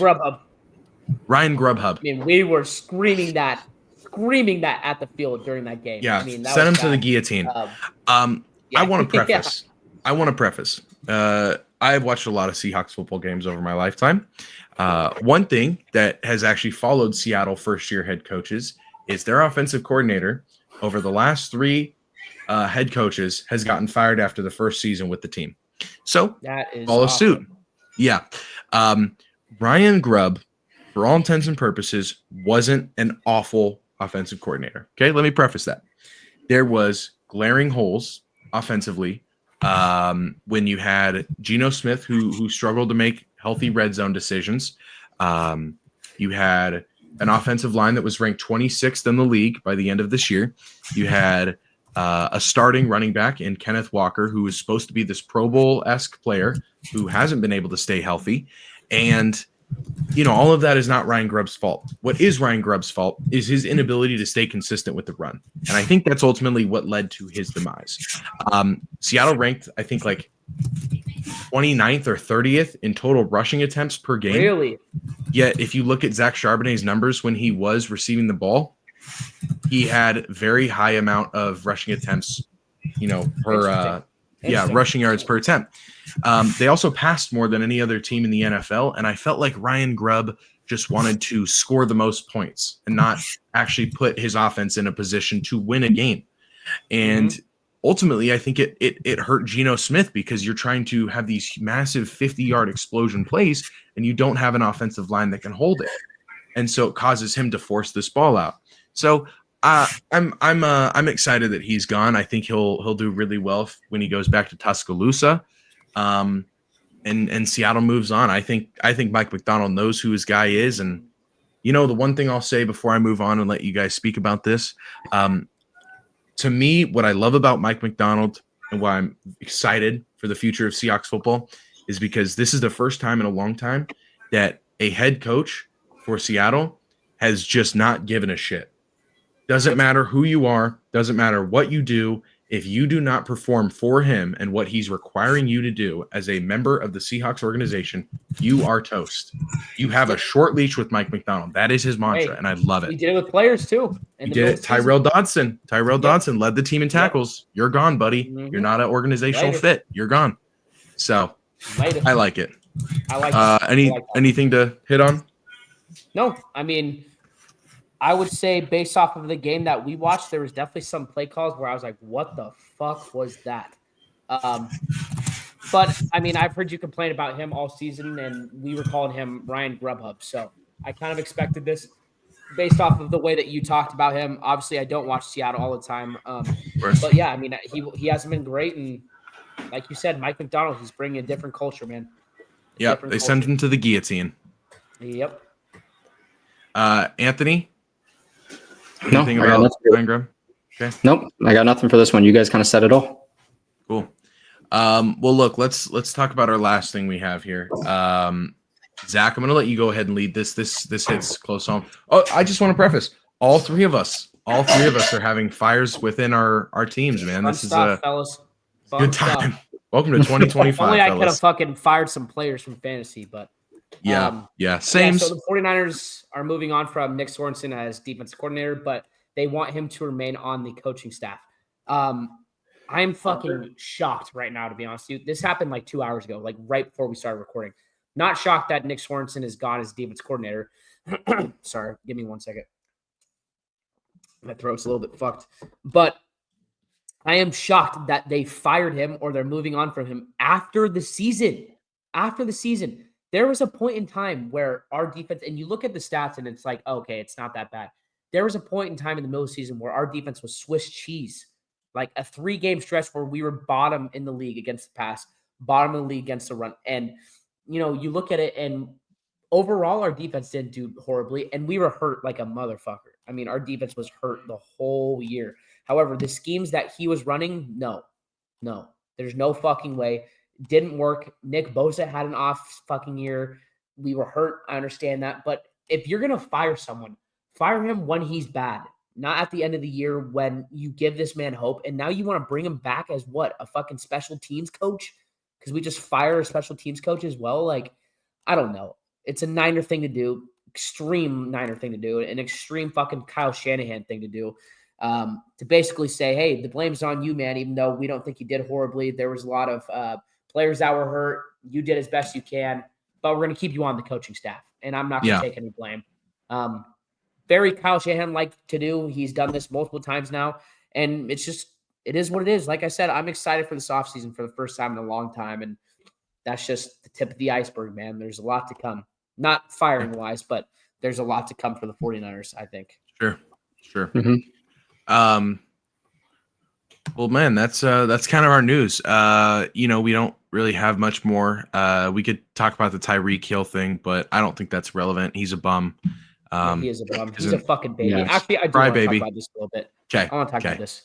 Ryan Grubhub. I mean, we were screaming that at the field during that game. Yeah, I mean, send him to the guillotine. I want to preface. I've watched a lot of Seahawks football games over my lifetime. One thing that has actually followed Seattle first-year head coaches is their offensive coordinator over the last 3 head coaches has gotten fired after the first season with the team. So follow suit. Yeah. Ryan Grubb, for all intents and purposes, wasn't an awful offensive coordinator. Okay, let me preface that. There was glaring holes offensively when you had Geno Smith, who struggled to make healthy red zone decisions. You had an offensive line that was ranked 26th in the league by the end of this year. You had a starting running back in Kenneth Walker, who was supposed to be this Pro Bowl-esque player who hasn't been able to stay healthy. And, all of that is not Ryan Grubb's fault. What is Ryan Grubb's fault is his inability to stay consistent with the run. And I think that's ultimately what led to his demise. Seattle ranked, I think, like 29th or 30th in total rushing attempts per game. Really? Yet, if you look at Zach Charbonnet's numbers when he was receiving the ball, he had very high amount of rushing attempts, per rushing yards per attempt. They also passed more than any other team in the NFL, and I felt like Ryan Grubb just wanted to score the most points and not actually put his offense in a position to win a game. And ultimately, I think it hurt Geno Smith because you're trying to have these massive 50-yard explosion plays, and you don't have an offensive line that can hold it, and so it causes him to force this ball out. So I'm excited that he's gone. I think he'll do really well when he goes back to Tuscaloosa, and Seattle moves on. I think Mike Macdonald knows who his guy is, and the one thing I'll say before I move on and let you guys speak about this. To me, what I love about Mike Macdonald and why I'm excited for the future of Seahawks football is because this is the first time in a long time that a head coach for Seattle has just not given a shit. Doesn't matter who you are, doesn't matter what you do. If you do not perform for him and what he's requiring you to do as a member of the Seahawks organization, you are toast. You have a short leash with Mike Macdonald. That is his mantra, and I love it. He did it with players too. He did it. Tyrell Dodson led the team in tackles. You're gone, buddy. You're not an organizational fit. You're gone. So I like it. I like anything to hit on? No, I mean, I would say based off of the game that we watched, there was definitely some play calls where I was like, what the fuck was that? But, I mean, I've heard you complain about him all season, and we were calling him Ryan Grubhub. So I kind of expected this based off of the way that you talked about him. Obviously, I don't watch Seattle all the time. But, yeah, I mean, he hasn't been great. And like you said, Mike Macdonald, he's bringing a different culture, man. Yeah, they sent him to the guillotine. Yep. Anthony? Anything about Ryan Grubb? Okay. Nope, I got nothing for this one. You guys kind of said it all. Cool. Well, look, let's talk about our last thing we have here. Zach, I'm going to let you go ahead and lead this. This hits close home. Oh, I just want to preface: all three of us are having fires within our teams, man. Fun this stuff, is a fellas. good time. Stuff. Welcome to 2025. Only I fellas. could have fucking fired some players from fantasy, but same. So the 49ers are moving on from Nick Sorensen as defensive coordinator, but they want him to remain on the coaching staff. I'm fucking shocked right now, to be honest with you. This happened like 2 hours ago, like right before we started recording. Not shocked that Nick Sorensen is gone as defense coordinator. Sorry, give me 1 second. My throat's a little bit fucked. But I am shocked that they fired him or they're moving on from him after the season. After the season. There was a point in time where our defense, and you look at the stats and it's like, okay, it's not that bad. There was a point in time in the middle of the season where our defense was Swiss cheese. Like a 3-game stretch where we were bottom in the league against the pass, bottom in the league against the run. And, you look at it and overall our defense didn't do horribly and we were hurt like a motherfucker. I mean, our defense was hurt the whole year. However, the schemes that he was running, no, there's no fucking way. Didn't work. Nick Bosa had an off fucking year. We were hurt. I understand that. But if you're going to fire someone, fire him when he's bad, not at the end of the year when you give this man hope. And now you want to bring him back as what? A fucking special teams coach? Because we just fire a special teams coach as well. Like, I don't know. It's a Niner thing to do. Extreme Niner thing to do. An extreme fucking Kyle Shanahan thing to do. To basically say, hey, the blame's on you, man, even though we don't think you did horribly. There was a lot of players that were hurt. You did as best you can, but we're going to keep you on the coaching staff, and I'm not going to take any blame. Very Kyle Shanahan-like to do. He's done this multiple times now, and it is what it is. Like I said, I'm excited for this offseason for the first time in a long time, and that's just the tip of the iceberg, man. There's a lot to come. Not firing-wise, but there's a lot to come for the 49ers, I think. Sure. Mm-hmm. Well, man, that's kind of our news. We don't really have much more. We could talk about the Tyreek Hill thing, but I don't think that's relevant. He's a bum. He is a bum. He's a isn't- fucking baby. Yes. Actually, I do want to talk Crybaby. about this a little bit. Okay. I want to talk Okay. about this.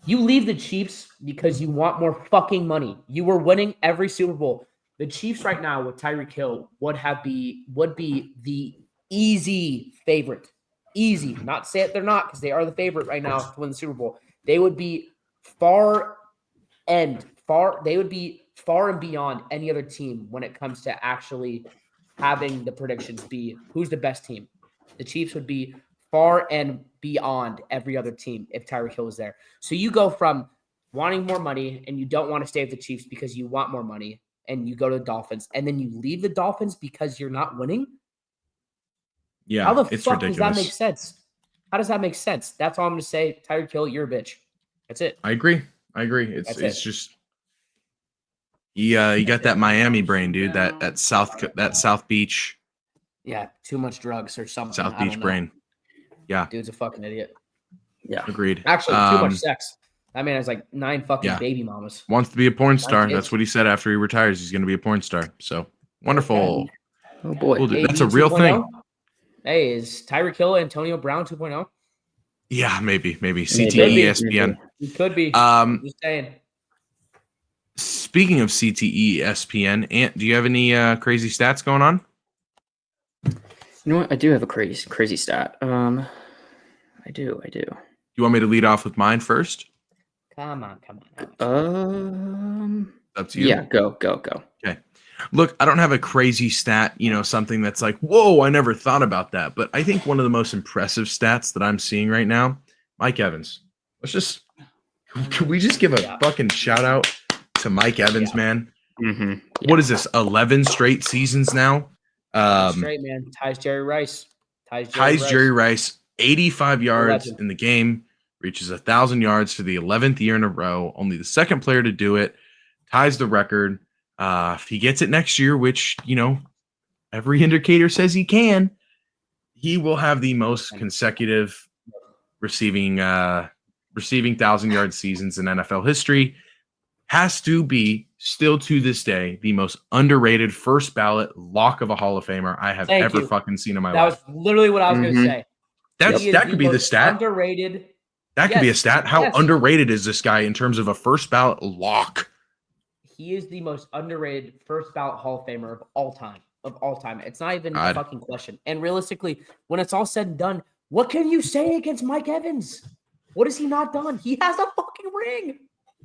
You leave the Chiefs because you want more fucking money. You were winning every Super Bowl. The Chiefs right now with Tyreek Hill would be the easy favorite. Easy. Not say it they're not, because they are the favorite right now to win the Super Bowl. They would be far and beyond any other team when it comes to actually having the predictions be who's the best team. The Chiefs would be far and beyond every other team if Tyreek Hill was there. So you go from wanting more money and you don't want to stay with the Chiefs because you want more money, and you go to the Dolphins, and then you leave the Dolphins because you're not winning? Yeah, How the it's fuck ridiculous. does that make sense? How does that make sense? That's all I'm going to say. Tyreek Hill, you're a bitch. That's it. I agree. It's That's it's it. just you got that Miami brain, dude. That South Beach Yeah, too much drugs or something. South I don't Beach know. brain. Yeah, Dude's a fucking idiot. Yeah. agreed. Actually, too much sex. That man has like 9 fucking Yeah. baby mamas. Wants to be a porn star. kids. That's what he said after he retires. He's going to be a porn star. So wonderful. Oh boy. Cool, dude. AD That's a real 2.0? thing. Hey, is Tyreek Hill Antonio Brown 2.0? Yeah, maybe. Maybe. CTE, ESPN. He could be. Just saying. Speaking of CTE, ESPN, Ant, do you have any crazy stats going on? You know what? I do have a crazy stat. I do. You want me to lead off with mine first? Come on. Up to you. Yeah, go. Okay. Look, I don't have a crazy stat, something that's like, whoa, I never thought about that. But I think one of the most impressive stats that I'm seeing right now, Mike Evans. Can we just give a fucking shout out to Mike Evans, man? Mm-hmm. Yeah. What is this? 11 straight seasons now. Straight, man. Ties Jerry Rice. Ties Jerry Rice 85 yards legend. in the game, reaches 1,000 yards for the 11th year in a row. Only the second player to do it. Ties the record. If he gets it next year, which, every indicator says he can, he will have the most consecutive receiving 1,000-yard seasons in NFL history. Has to be, still to this day, the most underrated first ballot lock of a Hall of Famer I have ever fucking seen in my That life. was literally what I was going to say. That could be the most stat. Underrated. That could be a Yes, stat. How yes. underrated is this guy in terms of a first ballot lock? He is the most underrated first ballot Hall of Famer of all time. It's not even a God. fucking question. And realistically, when it's all said and done, what can you say against Mike Evans? What has he not done? He has a fucking ring.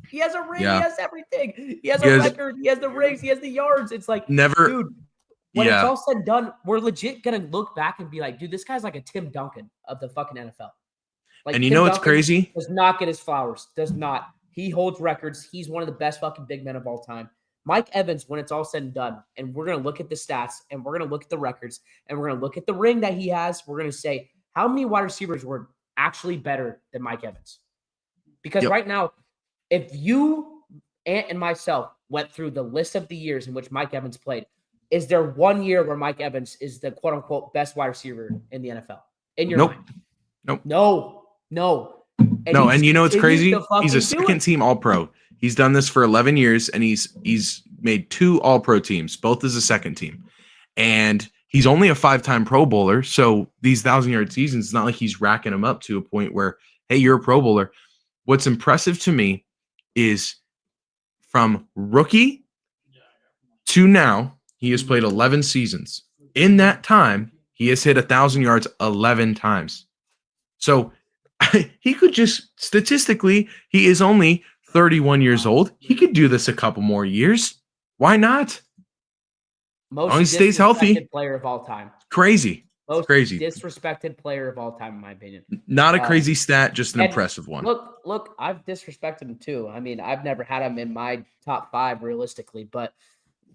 He has a ring. Yeah. He has everything. He has a record. He has the rings. He has the yards. It's like, Never. dude, when it's all said and done, we're legit going to look back and be like, dude, this guy's like a Tim Duncan of the fucking NFL. Like, And you Tim know what's Duncan crazy? Does not get his flowers. Does not. He holds records. He's one of the best fucking big men of all time. Mike Evans, when it's all said and done, and we're going to look at the stats, and we're going to look at the records, and we're going to look at the ring that he has, we're going to say, how many wide receivers were actually better than Mike Evans? Because right now, if you, Ant, and myself went through the list of the years in which Mike Evans played, is there one year where Mike Evans is the quote-unquote best wide receiver in the NFL? In your mind? Nope. No. And you know what's crazy? to He's a fucking do it. second-team All-Pro. He's done this for 11 years, and he's made 2 All-Pro teams, both as a second team. And he's only a 5-time Pro Bowler, so these 1,000-yard seasons, it's not like he's racking them up to a point where, hey, you're a Pro Bowler. What's impressive to me is from rookie to now, he has played 11 seasons. In that time, he has hit 1,000 yards 11 times. So he could just, statistically, he is only 31 years old. He could do this a couple more years. Why not? Most he stays healthy. Player of all time. Crazy. Most crazy. Disrespected player of all time, in my opinion. Not a crazy stat, just an impressive one. Look, I've disrespected him too. I mean, I've never had him in my top 5 realistically, but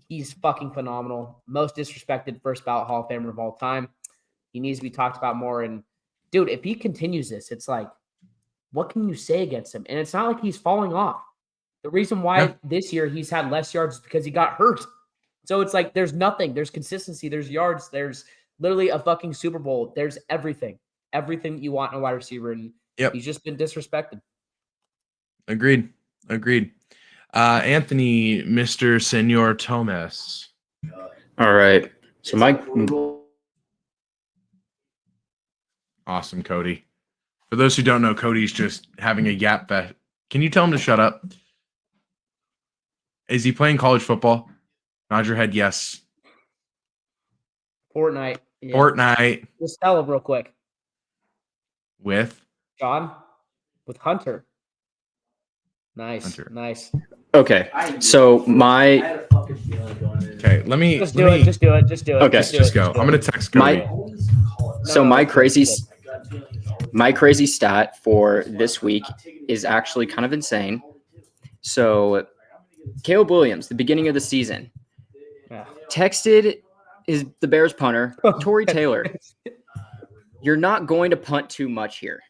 he's fucking phenomenal. Most disrespected first ballot Hall of Famer of all time. He needs to be talked about more. And dude, if he continues this, it's like, what can you say against him? And it's not like he's falling off. The reason why this year he's had less yards is because he got hurt. So it's like there's nothing. There's consistency. There's yards. There's literally a fucking Super Bowl. There's everything. Everything that you want in a wide receiver. And he's just been disrespected. Agreed. Anthony, Mr. Senor Thomas. All right. So Awesome, Cody. For those who don't know, Cody's just having a yap fest. Can you tell him to shut up? Is he playing college football? Nod your head, yes. Fortnite. Yeah. Fortnite. Just tell him real quick. With John? With Hunter. Nice. Hunter. Nice. Okay. So my okay, let me Just do it. Just do it. Okay. just go. I'm gonna text Cody. my crazy stat for this week is actually kind of insane. So Caleb Williams, the beginning of the season, texted the Bears punter, Torrey Taylor, "You're not going to punt too much here."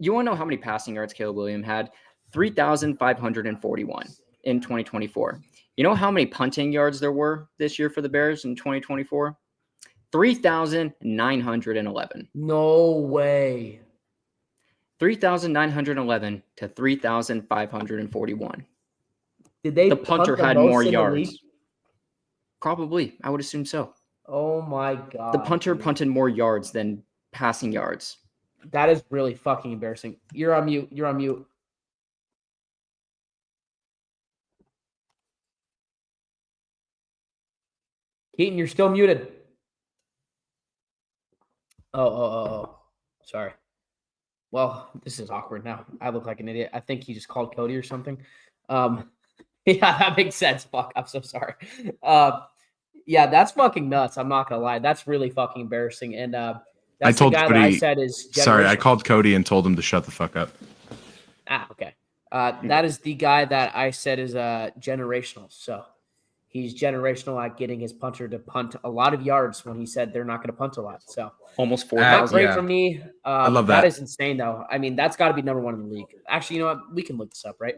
You want to know how many passing yards Caleb Williams had? 3,541 in 2024. You know how many punting yards there were this year for the Bears in 2024? 3,911. No way. 3,911 to 3,541. Did they The punter punt the had most more in the yards. league? Probably. I would assume so. Oh my god. The punter punted more yards than passing yards. That is really fucking embarrassing. You're on mute. Keaton, you're still muted. Oh. Sorry. Well, this is awkward now. I look like an idiot. I think he just called Cody or something. Yeah, that makes sense. Fuck, I'm so sorry. Yeah, that's fucking nuts. I'm not gonna lie. That's really fucking embarrassing. And that's I told the guy Cody. that I said is Sorry, I generational. called Cody and told him to shut the fuck up. Okay. That is the guy that I said is generational. So he's generational at getting his punter to punt a lot of yards when he said they're not going to punt a lot. So Almost not 4,000. great yeah. for me. I love that. That is insane, though. I mean, that's got to be number one in the league. Actually, you know what? We can look this up, right?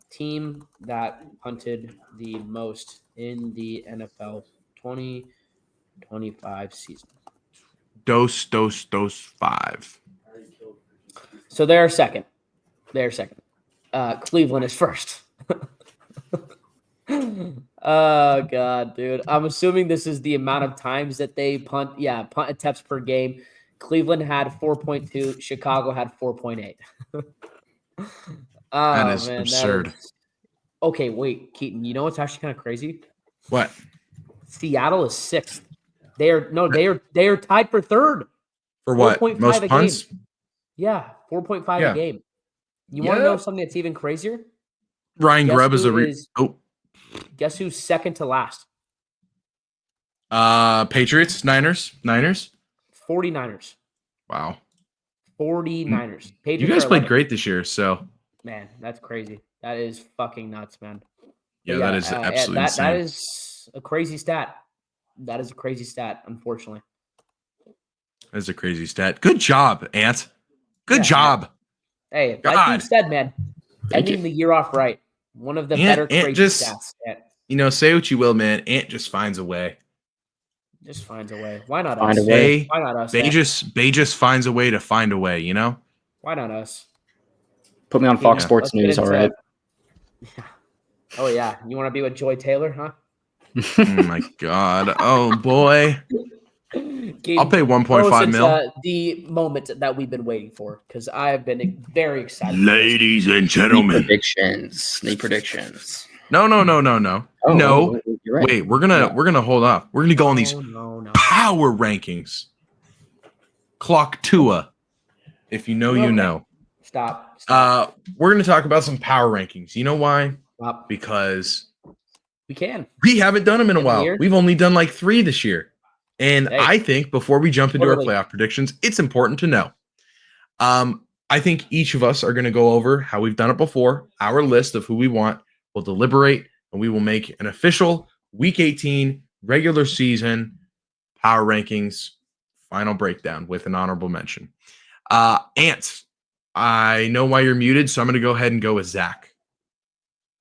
Team that punted the most in the NFL 2025 season. Dose 5. So they're second. Cleveland is first. Oh god, dude. I'm assuming this is the amount of times that they punt. Yeah, punt attempts per game. Cleveland had 4.2. Chicago had 4.8. That is absurd. Okay, wait, Keaton. You know what's actually kind of crazy? What? Seattle is sixth. They are tied for third. For what? 4.5 Most a punts? game. Yeah, 4.5 Yeah. a game. You want to know something that's even crazier? Ryan Guess Grubb is who a Guess who's second to last? Patriots, Niners. 49ers. Wow. 49ers. You Patriots guys are played 11th. great this year, so Man, that's crazy. That is fucking nuts, man. yeah, But that is absolutely insane. That is a crazy stat. That is a crazy stat, unfortunately. That is a crazy stat. Good job, Ant. Good job. Hey, God. like you said, man, Thank ending the year off right. One of the Ant better crazy just- stats. Ant Say what you will, man. Ant just finds a way. just finds a way. Why not Find us? a way. Why not us? They Ant? just finds a way to find a way, Why not us? Put me on Fox Yeah. Sports Let's get News, all into- right? Oh yeah, you want to be with Joy Taylor, huh? Oh my god. Oh boy. I'll pay 1.5 mil. The moment that we've been waiting for, because I have been very excited. Ladies and Sneak gentlemen. predictions. No. Oh, No. you're right. Wait, we're gonna hold up. We're gonna go on these No. power rankings. Clock Tua. If you know, you Okay. know. Stop. We're gonna talk about some power rankings. You know why? Stop. Because We can. we haven't done them in a Every while. year? We've only done like 3 this year. And Hey. I think before we jump into Totally. our playoff predictions, it's important to know. I think each of us are going to go over how we've done it before, our list of who we want. We'll deliberate, and we will make an official Week 18 regular season power rankings final breakdown with an honorable mention. Ant, I know why you're muted, so I'm going to go ahead and go with Zach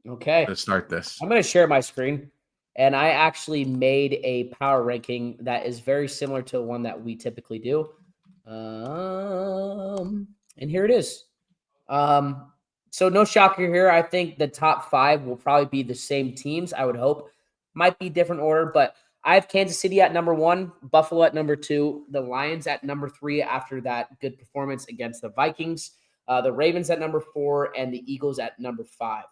Okay. to start this. I'm going to share my screen, and I actually made a power ranking that is very similar to one that we typically do. And here it is. So no shocker here. I think the top 5 will probably be the same teams. I would hope. Might be different order, but I have Kansas City at number 1, Buffalo at number 2, the Lions at number 3 after that good performance against the Vikings, the Ravens at number 4, and the Eagles at number 5.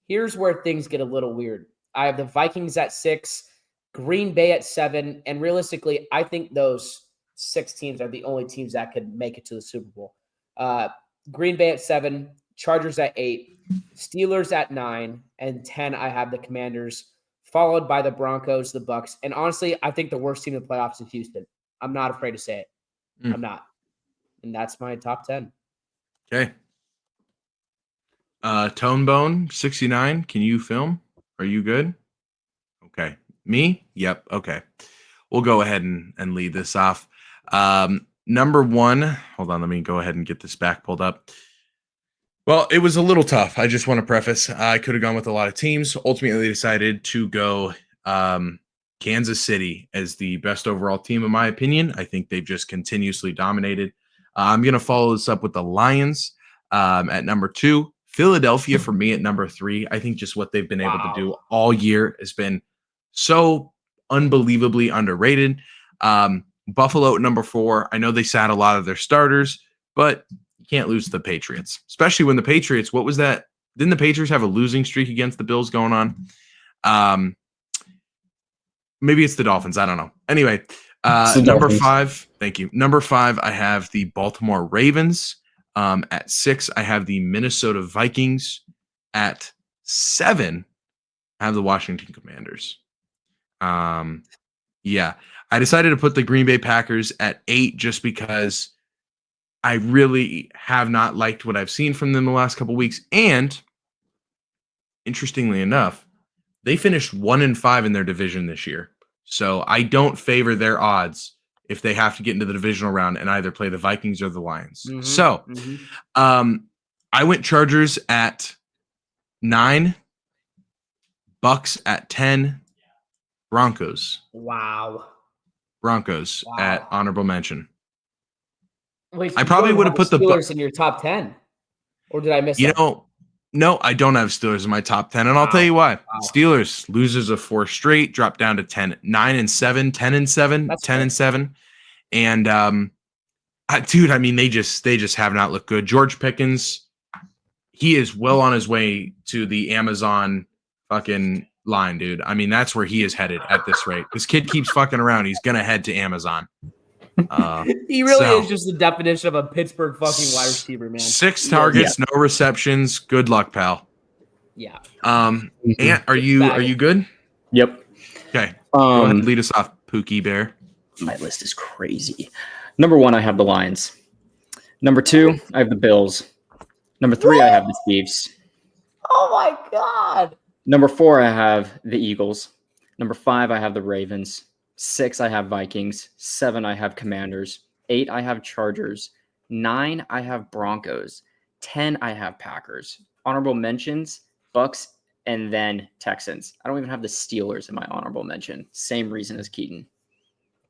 Here's where things get a little weird. I have the Vikings at 6, Green Bay at 7, and realistically, I think those 6 teams are the only teams that could make it to the Super Bowl. Green Bay at 7, Chargers at 8, Steelers at 9, and 10, I have the Commanders, followed by the Broncos, the Bucs, and honestly, I think the worst team in the playoffs is Houston. I'm not afraid to say it. I'm not. And that's my top 10. Okay. Tonebone 69. Can you film? Are you good? Okay. Me? Yep. Okay. We'll go ahead and lead this off. Number 1. Hold on. Let me go ahead and get this back pulled up. Well, it was a little tough. I just want to preface. I could have gone with a lot of teams. Ultimately decided to go Kansas City as the best overall team, in my opinion. I think they've just continuously dominated. I'm going to follow this up with the Lions at number 2. Philadelphia for me at number 3. I think just what they've been able to do all year has been so unbelievably underrated. Buffalo at number 4. I know they sat a lot of their starters, but you can't lose to the Patriots, especially when the Patriots, what was that? Didn't the Patriots have a losing streak against the Bills going on? Maybe it's the Dolphins. I don't know. Anyway, number 5. Thank you. Number 5, I have the Baltimore Ravens. At 6, I have the Minnesota Vikings. At 7, I have the Washington Commanders. Yeah, I decided to put the Green Bay Packers at 8 just because I really have not liked what I've seen from them the last couple weeks. And interestingly enough, they finished 1-5 in their division this year. So I don't favor their odds if they have to get into the divisional round and either play the Vikings or the Lions. So I went Chargers at 9, Bucks at 10, Broncos. Broncos at honorable mention. Wait, so I probably would have put the Steelers in your top 10, or did I miss? No, I don't have Steelers in my top 10, and I'll tell you why. Steelers losers of 4 straight, drop down to 10, 9-7, 10-7, 10-7, and dude, I mean they just have not looked good. George Pickens, he is well on his way to the Amazon fucking line, dude. I mean that's where he is headed at this rate. This kid keeps fucking around. He's gonna head to Amazon. He really is just the definition of a Pittsburgh fucking wide receiver, man. 6 targets, no receptions. Good luck, pal. Yeah. Ant, are you good? Yep. Okay. Go ahead and lead us off, Pookie Bear. My list is crazy. Number 1, I have the Lions. Number 2, I have the Bills. Number 3, I have the Chiefs. Oh my God. Number 4, I have the Eagles. Number 5, I have the Ravens. 6, I have Vikings. 7, I have Commanders. 8, I have Chargers. 9, I have Broncos. 10, I have Packers. Honorable mentions, Bucks, and then Texans. I don't even have the Steelers in my honorable mention. Same reason as Keaton.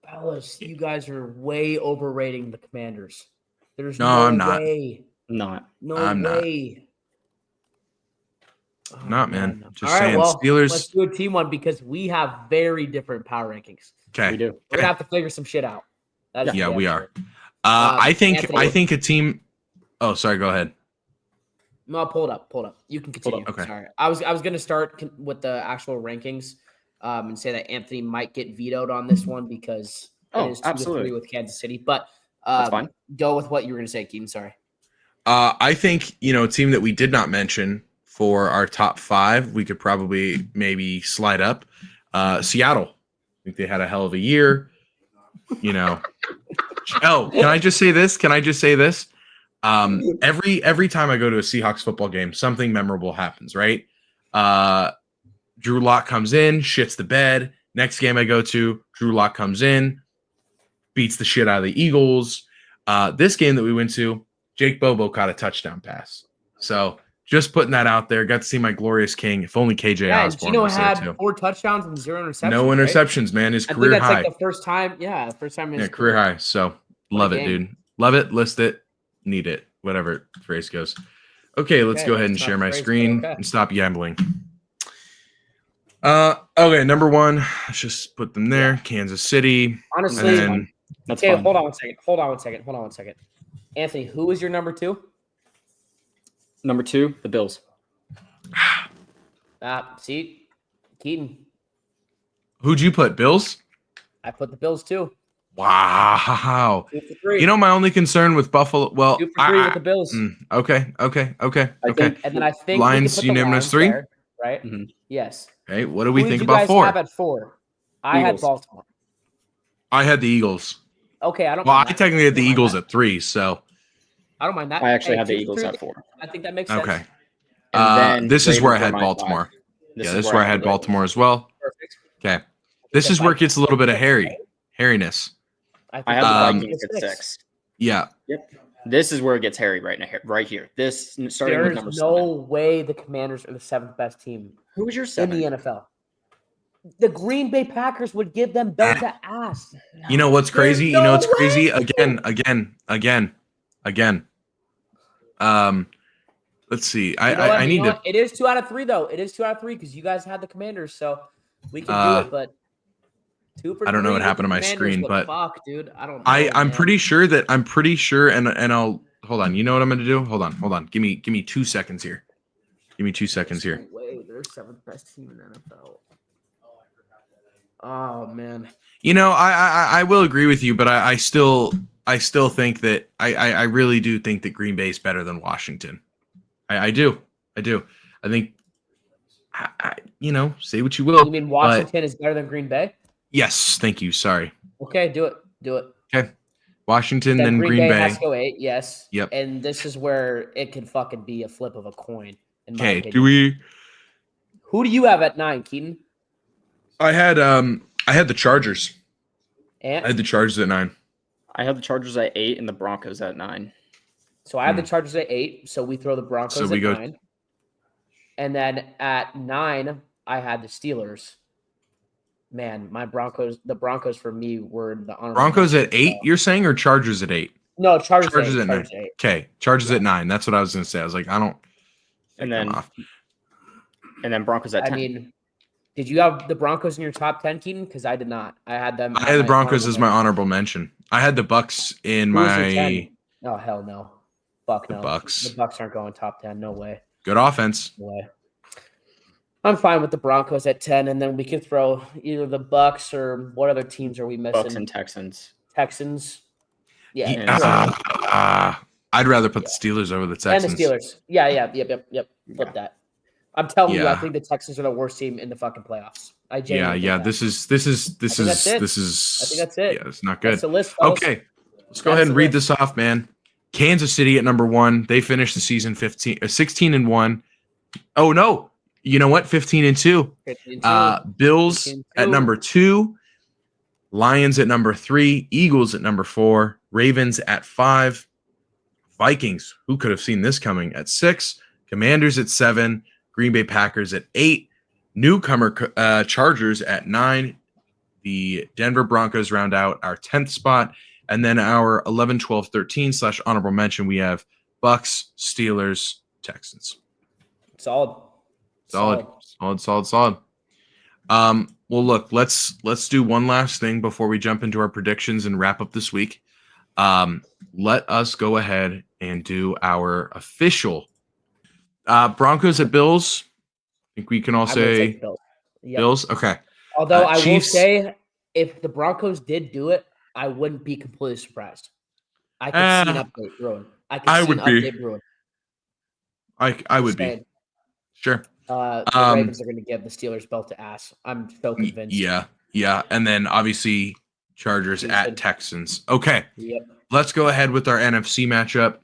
Fellas, you guys are way overrating the Commanders. There's I'm not. way. Not. No I'm way. Oh, not, man. No. Just all saying. Right, well, Steelers. Let's do a team one because we have very different power rankings. Okay. We do. We're gonna have to figure some shit out. Yeah, we are. I think a team. Oh, sorry. Go ahead. No, pull it up. You can continue. Okay. Sorry. I was going to start with the actual rankings and say that Anthony might get vetoed on this one because it is 2-3 with Kansas City. But that's fine. Go with what you were going to say, Keaton. Sorry. I think, a team that we did not mention for our top 5, we could probably maybe slide up. Seattle. I think they had a hell of a year. Oh, can I just say this? Every time I go to a Seahawks football game, something memorable happens, right? Drew Lock comes in, shits the bed. Next game I go to, Drew Lock comes in, beats the shit out of the Eagles. This game that we went to, Jake Bobo caught a touchdown pass. So just putting that out there. Got to see my glorious king. If only KJ Osborne was there had too. 4 touchdowns and 0 interceptions. No interceptions, right? Man. His career high. Like the first time. Yeah, first time in his career high. So love it, dude. Love it. List it. Need it. Whatever the phrase goes. Okay, let's Okay, go ahead and that's share not my crazy, screen okay. and stop gambling. Okay, number one, let's just put them there. Yeah. Kansas City. Honestly, And then That's okay, fine. hold on one second. Anthony, who is your number 2? Number 2, the Bills. See, Keaton. who'd you put? Bills? I put the Bills too. Wow. 2 for 3. You know, my only concern with Buffalo. Well, 2 for 3 with the Bills. Okay. I think And then I think Lions, we can put the unanimous Lions 3? there, right? Mhm. Yes. Okay, what do we Who think did you about guys 4? have at 4? I had Eagles. Baltimore. I had the Eagles. Okay, I don't. Well, mind I that. technically had the I don't mind Eagles that. at 3, so I don't mind that. I actually Hey, have the 2 for Eagles 3. at 4. I think that makes sense. okay. And then This is where I Ravens were had my Baltimore. 5. This is where I had the Baltimore as well. Perfect. Okay. This is where it gets a little bit of hairiness. I I have the Um, Vikings at 6. Yeah. Yep. This is where it gets hairy right now, right here. This starting with There's number no 7. way the Commanders are the 7th best team Who is your in 7? the NFL. The Green Bay Packers would give them belt to ass. You know what's crazy? There's You know what's no crazy? way. Again. Let's see. You know what? I You need know to. what? It is 2 out of 3, though. It is 2 out of 3 because you guys had the Commanders, so we can do it. But 2 for 3. I don't know what with happened the to my Commanders, screen, but fuck, dude, I don't know. I'm man. pretty sure, and I'll hold on. You know what I'm going to do? Hold on. Give me 2 seconds here. Give me 2 seconds here. No way, they're 7th best team in the NFL. Oh man. You know, I will agree with you, but I still think that I really do think that Green Bay is better than Washington. I do. I think you know, say what you will. You mean but Washington is better than Green Bay? yes, thank you. Sorry. Okay, do it. Okay. Washington, then Green Green Bay Bay. has to go 8, yes. Yep. And this is where it could fucking be a flip of a coin. In my Okay. opinion. Who do you have at 9, Keaton? I had the Chargers. And I had the Chargers at 9. I have the Chargers at 8 and the Broncos at 9. so I have the Chargers at 8, so we throw the Broncos So we at go- 9. And then at 9, I had the Steelers. Man, the Broncos for me were the honorable Broncos mention, at 8, so- you're saying, or Chargers at 8? No, Chargers Chargers at at 8. 9. Okay, Chargers at 9. That's what I was going to say. I was like, I don't. And come then off. Broncos at 10. I mean, did you have the Broncos in your top 10, Keaton? Because I did not. I had them. I had the Broncos as my honorable mention. I had the Bucks in Who was your my 10? Oh hell no! Fuck The no. Bucks. The Bucks aren't going top 10. No way. good offense. No way. I'm fine with the Broncos at 10, and then we can throw either the Bucks or what other teams are we missing? Bucks and Texans. Texans. Yeah. I'd rather put the Steelers over the And Texans. the Steelers. Yeah. Yep. Flip that. I'm telling you, I Yeah. think the Texans are the worst team in the fucking playoffs. I Yeah, genuinely yeah. think that. This is I think that's it. I think that's it. Yeah, it's not good. That's the list, fellas. Okay, let's go ahead and read this off, man. Kansas City at number 1. They finished the season 16-1. Oh no, you know what? 15-2. 15-2. Bills 15-2. at number 2. Lions at number 3. Eagles at number 4. Ravens at 5. Vikings, who could have seen this coming, at 6. Commanders at 7. Green Bay Packers at 8. Newcomer Chargers at 9. The Denver Broncos round out our 10th spot. And then our 11, 12, 13 / honorable mention, we have Bucks, Steelers, Texans. Solid. Solid. Well, look, let's do one last thing before we jump into our predictions and wrap up this week. Let us go ahead and do our official Broncos at Bills. I think we can all I would say take Bills. Yep. Bills. Okay. Although I will Chiefs- say, if the Broncos did do it, I wouldn't be completely surprised. I could see an update brewing. I would be. Brewing. I would be. Saying, Sure. the Ravens are going to give the Steelers belt to ass. I'm so convinced. Yeah. And then obviously Chargers at Texans. Okay. Yep. Let's go ahead with our NFC matchup.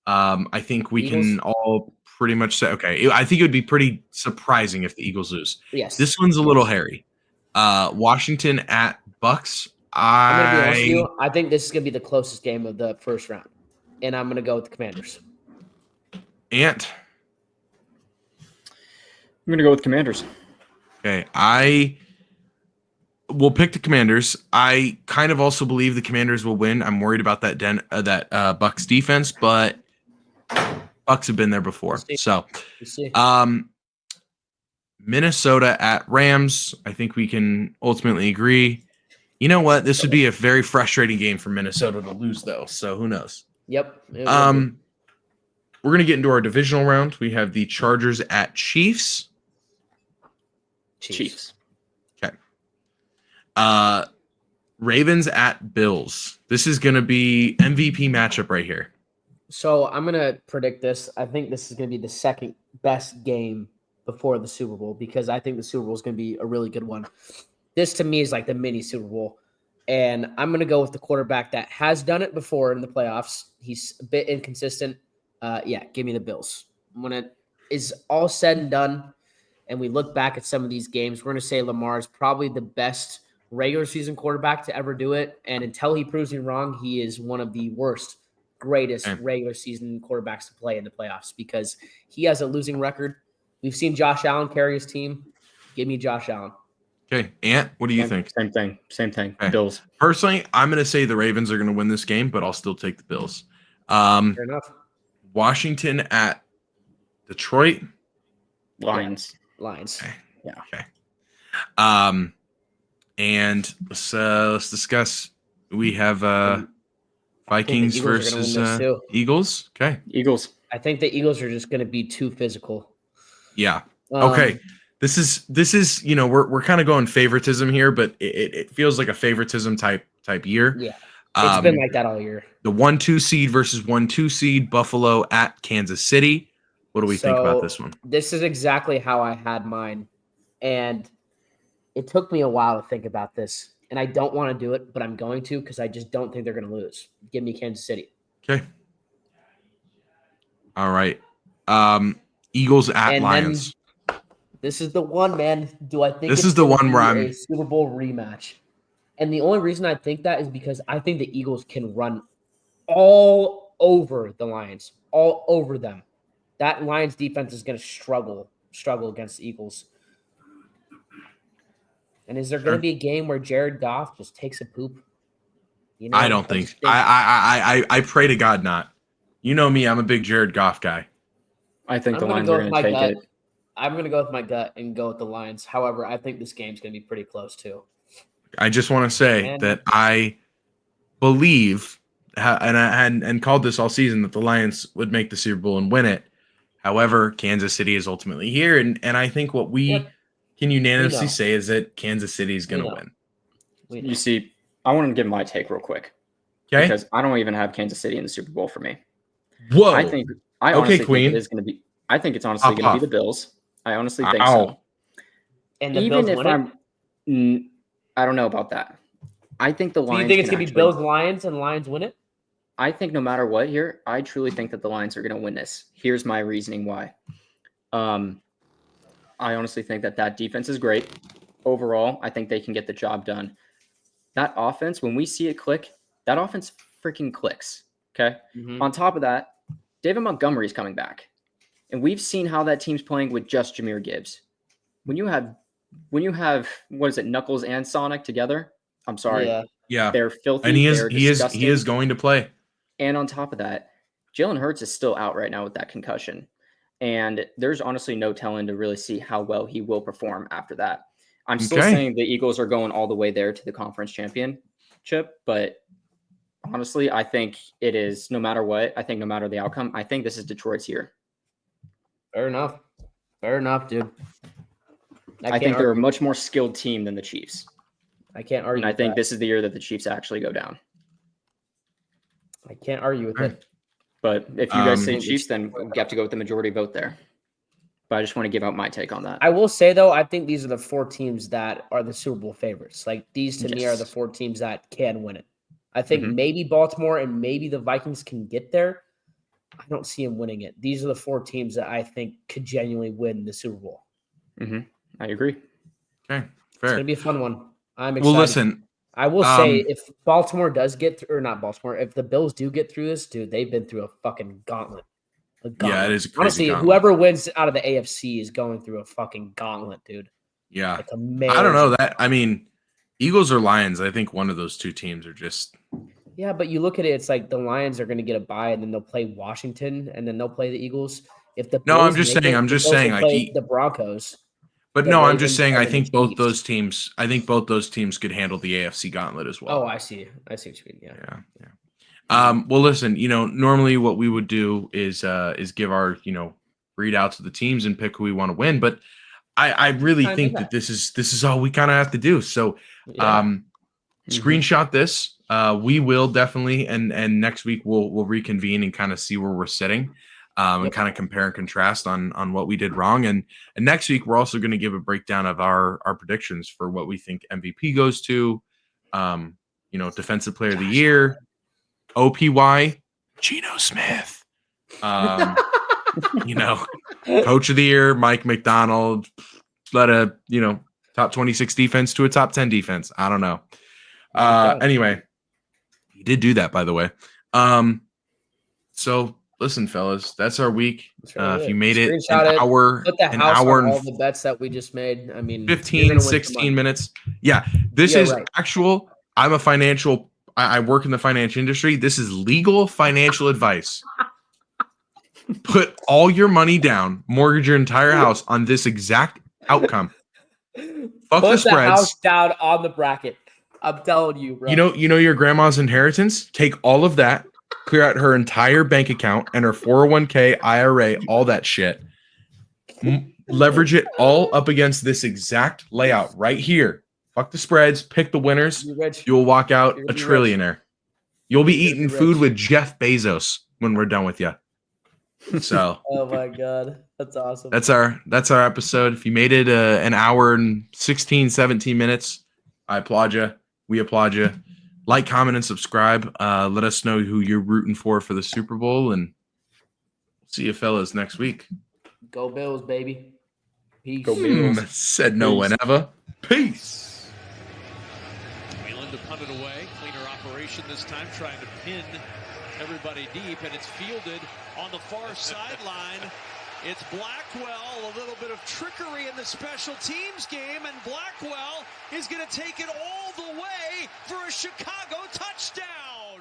I think we Eagles? can all pretty much say, okay, I think it would be pretty surprising if the Eagles lose. Yes. This one's a little hairy. Washington at Bucks. I'm going to be honest with you. I think this is going to be the closest game of the first round. And I'm going to go with the Commanders. Ant. I'm going to go with Commanders. Okay, I will pick the Commanders. I kind of also believe the Commanders will win. I'm worried about that Bucks defense, but Bucks have been there before. see. So, We'll see. Minnesota at Rams. I think we can ultimately agree. You know what? This would be a very frustrating game for Minnesota to lose, though. So who knows? Yep. it will be. We're gonna get into our divisional round. We have the Chargers at Chiefs. Chiefs. Okay. Ravens at Bills. This is gonna be MVP matchup right here. So I'm gonna predict this. I think this is gonna be the second best game before the Super Bowl because I think the Super Bowl is gonna be a really good one. This to me is like the mini Super Bowl, and I'm gonna go with the quarterback that has done it before in the playoffs. He's a bit inconsistent. Yeah, give me the Bills. When it is all said and done, and we look back at some of these games, we're gonna say Lamar is probably the best regular season quarterback to ever do it, and until he proves me wrong, he is one of the greatest regular season quarterbacks to play in the playoffs because he has a losing record. We've seen Josh Allen carry his team. Give me Josh Allen. Okay, Ant, what do you think? Same thing. Okay. Bills. Personally, I'm going to say the Ravens are going to win this game, but I'll still take the Bills. Fair enough. Washington at Detroit. Lions. Lions. Okay. Yeah. Okay. And let's discuss. We have Vikings Eagles are gonna win versus this too. Eagles. Okay. Eagles. I think the Eagles are just going to be too physical. Yeah. Okay. This is we're kind of going favoritism here, but it feels like a favoritism type year. Yeah. It's been like that all year. The 1-2 seed versus 1-2 seed, Buffalo at Kansas City. What do we think about this one? This is exactly how I had mine. And it took me a while to think about this. And I don't want to do it, but I'm going to because I just don't think they're going to lose. Give me Kansas City. Okay. All right. Eagles at And Lions. This is the one, man. Do I think This it's is the gonna one where be I'm a Super Bowl rematch? And the only reason I think that is because I think the Eagles can run all over the Lions, all over them. That Lions defense is going to struggle against the Eagles. And is there going to be a game where Jared Goff just takes a poop? You know, I don't think. I pray to God not. You know me. I'm a big Jared Goff guy. I think I'm the gonna Lions go are with going to my take gut. it. I'm going to go with my gut and go with the Lions. However, I think this game's going to be pretty close too. I just want to say that I believe and called this all season that the Lions would make the Super Bowl and win it. However, Kansas City is ultimately here, and I think what we can unanimously say is that Kansas City is going to win. You see, I want to give my take real quick. Okay. Because I don't even have Kansas City in the Super Bowl for me. Whoa. I honestly Queen. think it is going to be. I think it's honestly going to be the Bills. I honestly think so. And the Even Bills if I don't know about that. I think the Lions. Do you think it's going to be Bills Lions and Lions win it? I think no matter what here, I truly think that the Lions are going to win this. Here's my reasoning why. I honestly think that defense is great. Overall, I think they can get the job done. That offense, when we see it click, that offense freaking clicks. Okay. Mm-hmm. On top of that, David Montgomery is coming back. And we've seen how that team's playing with just Jahmyr Gibbs. When you have what is it, Knuckles and Sonic together? I'm sorry. Yeah. They're filthy. And he is going to play. And on top of that, Jalen Hurts is still out right now with that concussion. And there's honestly no telling to really see how well he will perform after that. I'm still saying the Eagles are going all the way there to the conference championship, but honestly, I think it is no matter what. I think no matter the outcome, I think this is Detroit's year. Fair enough, dude. I think they're a much more skilled team than the Chiefs. I can't argue. And I think this is the year that the Chiefs actually go down. I can't argue with it. But if you guys say Chiefs, then we have to go with the majority vote there. But I just want to give out my take on that. I will say, though, I think these are the four teams that are the Super Bowl favorites. Like, these to me are the four teams that can win it. I think maybe Baltimore and maybe the Vikings can get there. I don't see them winning it. These are the four teams that I think could genuinely win the Super Bowl. Mm-hmm. I agree. Okay, fair. It's going to be a fun one. I'm excited. Well, listen. I will say, if Baltimore does get through, or not Baltimore, if the Bills do get through this, dude, they've been through a fucking gauntlet. Yeah, it is a crazy Honestly, gauntlet. whoever wins out of the AFC is going through a fucking gauntlet, dude. Yeah. Like I don't know that. I mean, Eagles or Lions, I think one of those two teams are just Yeah, but you look at it, it's like the Lions are going to get a bye, and then they'll play Washington, and then they'll play the Eagles. If the No, Bills I'm just make saying. it, I'm the just Bills will saying. Like, play the Broncos. but The no, I'm just Ravens, saying. and I then the think both Chiefs. those teams. I think both those teams could handle the AFC gauntlet as well. Oh, I see. I see what you mean. Yeah. Yeah. Well, listen. Normally what we would do is give our readouts of the teams and pick who we want to win. But I really Kinda think that. that this is all we kind of have to do. So, Yeah. screenshot this. We will definitely, and next week we'll reconvene and kind of see where we're sitting, and Yep. kind of compare and contrast on what we did wrong. And next week we're also going to give a breakdown of our predictions for what we think MVP goes to, defensive player of the year, OPY, Geno Smith, coach of the year, Mike McDonald, led a top 26 defense to a top 10 defense. I don't know. Anyway, he did do that, by the way. So listen, fellas, that's our week. If you made it an hour, put the an house hour on all and the bets that we just made. I mean, 15, 16 minutes. Yeah, this is right. actual. I'm a financial. I work in the financial industry. This is legal financial advice. Put all your money down, mortgage your entire house on this exact outcome. Fuck Put the spreads. house down on the bracket. I'm telling you, bro. You know your grandma's inheritance? Take all of that, clear out her entire bank account and her 401k, IRA, all that shit. Leverage it all up against this exact layout right here. Fuck the spreads, pick the winners. You'll walk out a trillionaire. You'll be eating food with Jeff Bezos when we're done with you. So, oh my god, that's awesome. That's our episode. If you made it an hour and 16, 17 minutes, I applaud you. We applaud you. Like, comment, and subscribe. Let us know who you're rooting for the Super Bowl, and see you fellas next week. Go Bills, baby. Peace. Go Bills. Said no one ever. Peace. Wheeling to punt it away. Cleaner operation this time, trying to pin everybody deep, and it's fielded on the far sideline. It's Blackwell, a little bit of trickery in the special teams game, and Blackwell is going to take it all the way for a Chicago touchdown.